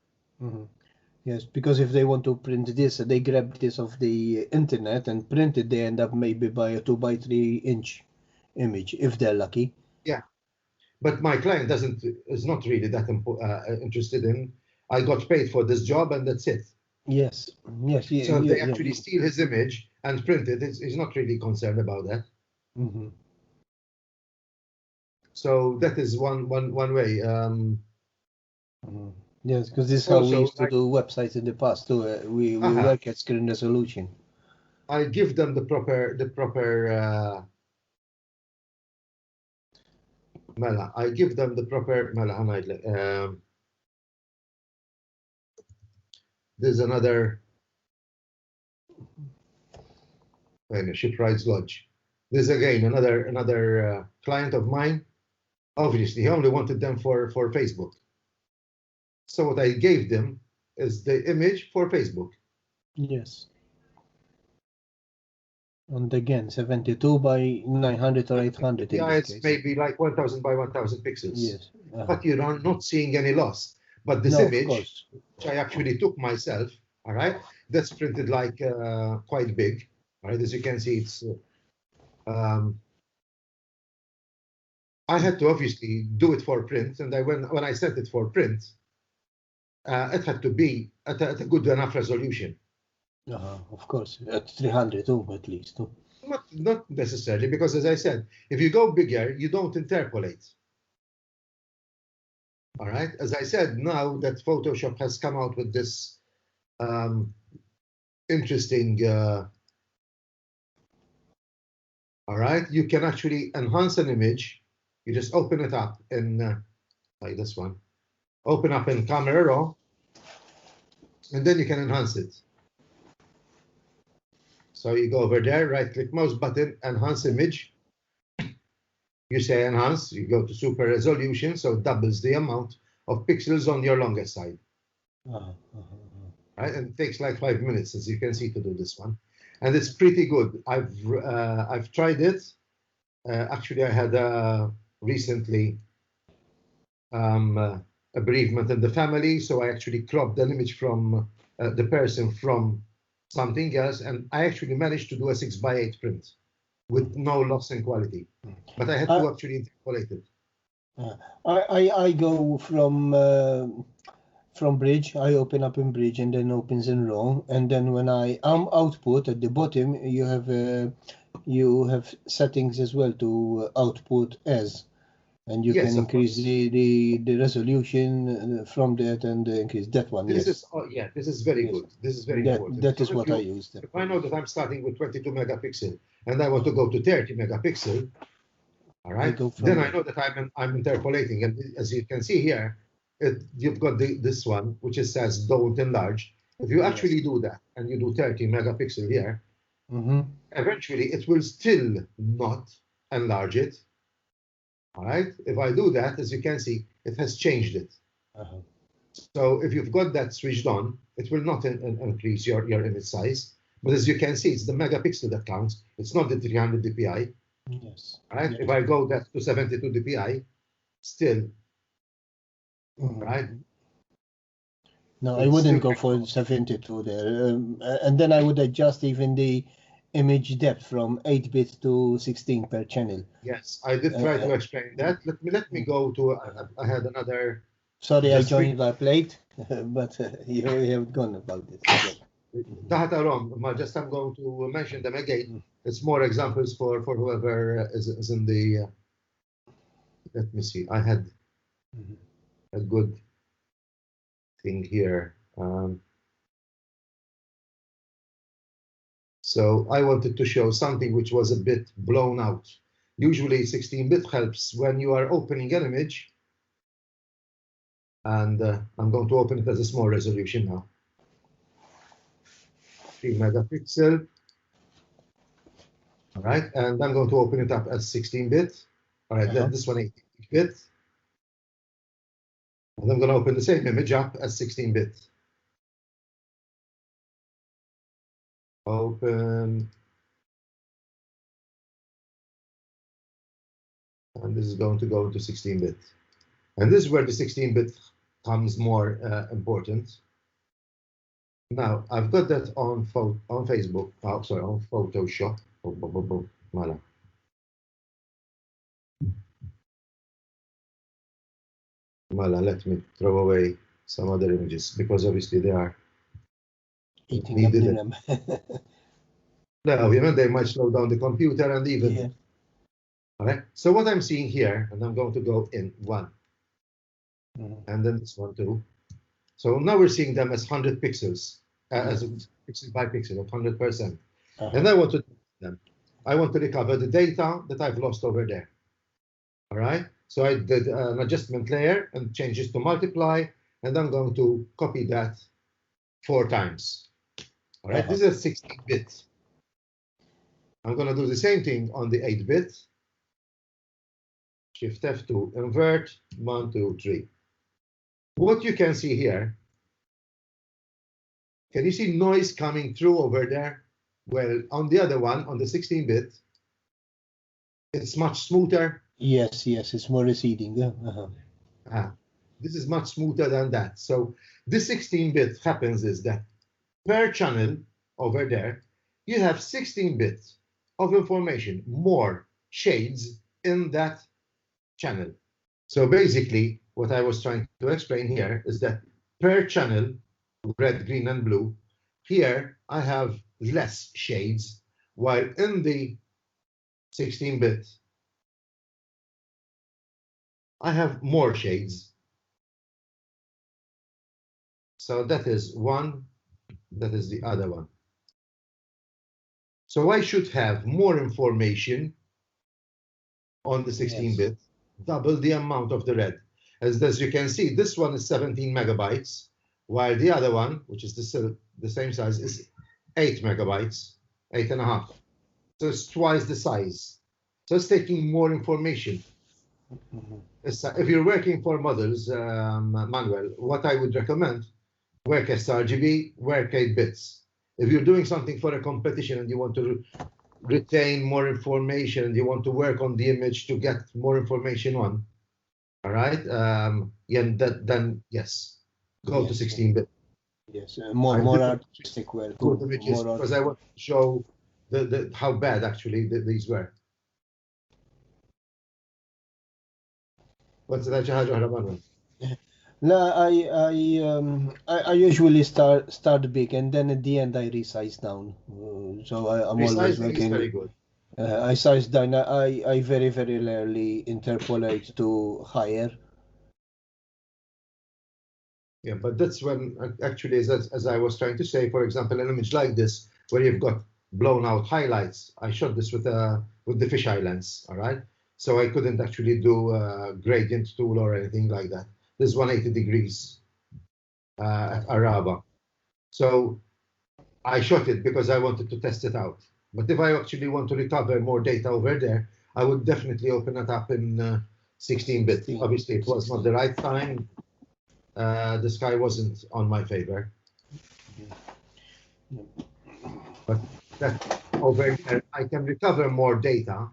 Yes, because if they want to print this, they grab this off the internet and print it, they end up maybe by a 2x3 inch image, if they're lucky. Yeah, but my client is not really that interested in, I got paid for this job and that's it. Yes, yes. Yeah, so they actually steal his image and print it. He's not really concerned about that. So that is one way. Yes, because this is how we Also, used to do websites in the past too. We work at screen resolution. I give them the proper Mela. I give them the proper Mela. There's another Shipwrights Lodge. There's again another client of mine. Obviously, he only wanted them for Facebook. So what I gave them is the image for Facebook. Yes. And again, 72 by 900 or 800 in this case. Maybe like 1000 by 1000 pixels. Yes. But you're not seeing any loss. But this No, image, of course. which I actually took myself, all right, that's printed like quite big. All right, as you can see, it's. I had to obviously do it for print, and when I sent it for print, it had to be at a good enough resolution. Of course, at 300 at least. Not necessarily, because as I said, if you go bigger, you don't interpolate. All right. As I said, now that Photoshop has come out with this interesting. All right, you can actually enhance an image. You just open it up in like this one. Open up in Camera Raw, and then you can enhance it. So you go over there, right-click mouse button, enhance image. You say enhance, you go to super resolution, so it doubles the amount of pixels on your longest side. Right, and it takes like 5 minutes, as you can see, to do this one, and it's pretty good. I've tried it. Actually, I had recently a bereavement in the family, so I actually cropped an image from the person from something else, and I actually managed to do a 6:8 print with no loss in quality. But I had to actually interpolate it. I go from Bridge. I open up in Bridge and then opens in RAW, and then when I output at the bottom, you have settings as well to output as. And you can increase the resolution from that and increase that one. This is very good. This is very important. That is what I use. If I know that I'm starting with 22 megapixel and I want to go to 30 megapixel, all right, then I know that I'm interpolating. And as you can see here, you've got this one which says don't enlarge. If you actually do that and you do 30 megapixel here, eventually it will still not enlarge it. All right. If I do that, as you can see, it has changed it. So if you've got that switched on, it will not increase your image size. But as you can see, it's the megapixel that counts. It's not the 300 dpi. Yes. Right. Yes. If I go that to 72 dpi, still. Right. No, I wouldn't go for 72 there. And then I would adjust even the image depth from 8-bit to 16 per channel. Yes, I did try to explain that. Let me go to. I had another. Sorry, I joined that late, but you have gone about this. Just I'm going to mention them again. It's more examples for whoever is in the. Let me see. I had a good thing here. So I wanted to show something which was a bit blown out. Usually 16-bit helps when you are opening an image. And I'm going to open it as a small resolution now. 3 megapixel. All right, and I'm going to open it up as 16-bit. All right, then this one 8-bit. And I'm going to open the same image up as 16-bit. Open. And this is going to go into 16-bit. And this is where the 16-bit becomes more important. Now, I've got that on Facebook. Oh, sorry, on Photoshop. Voila. Voila, let me throw away some other images because obviously they are needed. No, they might slow down the computer and even. Yeah. All right. So what I'm seeing here, and I'm going to go in 1, and then this one too. So now we're seeing them as 100 pixels, as pixel by pixel of 100%. And I want to them. I want to recover the data that I've lost over there. All right. So I did an adjustment layer and change it to multiply, and I'm going to copy that 4 times. All right. This is a 16-bit. I'm going to do the same thing on the 8-bit. Shift F to invert, 1, 2, 3. What you can see here, can you see noise coming through over there? Well, on the other one, on the 16-bit, it's much smoother. Yes, it's more receding. This is much smoother than that. So this 16-bit happens is that per channel over there, you have 16 bits of information, more shades in that channel. So basically, what I was trying to explain here is that per channel, red, green, and blue, here I have less shades, while in the 16-bit, I have more shades. So that is one, that is the other one. So I should have more information on the 16-bit, double the amount of the red. As you can see, this one is 17 megabytes, while the other one, which is the same size, is 8 megabytes, 8.5. So it's twice the size. So it's taking more information. If you're working for models, Manuel, what I would recommend, work Srgb, work 8 bits. If you're doing something for a competition and you want to retain more information and you want to work on the image to get more information on, all right, then yes, go to 16-bit. Yes, more artistic, well, good images, because I want to show how bad actually these were. What's that, Manuel? No, I usually start big and then at the end I resize down. So I'm always working. Is very good. I size down. I very rarely interpolate to higher. Yeah, but that's when actually, as I was trying to say, for example, an image like this where you've got blown out highlights. I shot this with the fisheye lens. All right, so I couldn't actually do a gradient tool or anything like that. This is 180 degrees at Araba. So I shot it because I wanted to test it out. But if I actually want to recover more data over there, I would definitely open it up in 16-bit. Obviously, it was not the right time. The sky wasn't on my favor. But that over there, I can recover more data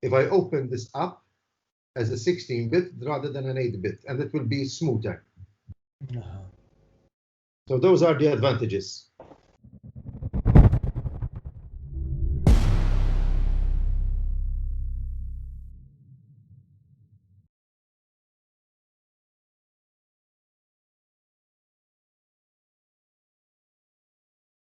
if I open this up as a 16-bit rather than an 8-bit, and it will be smoother. So those are the advantages.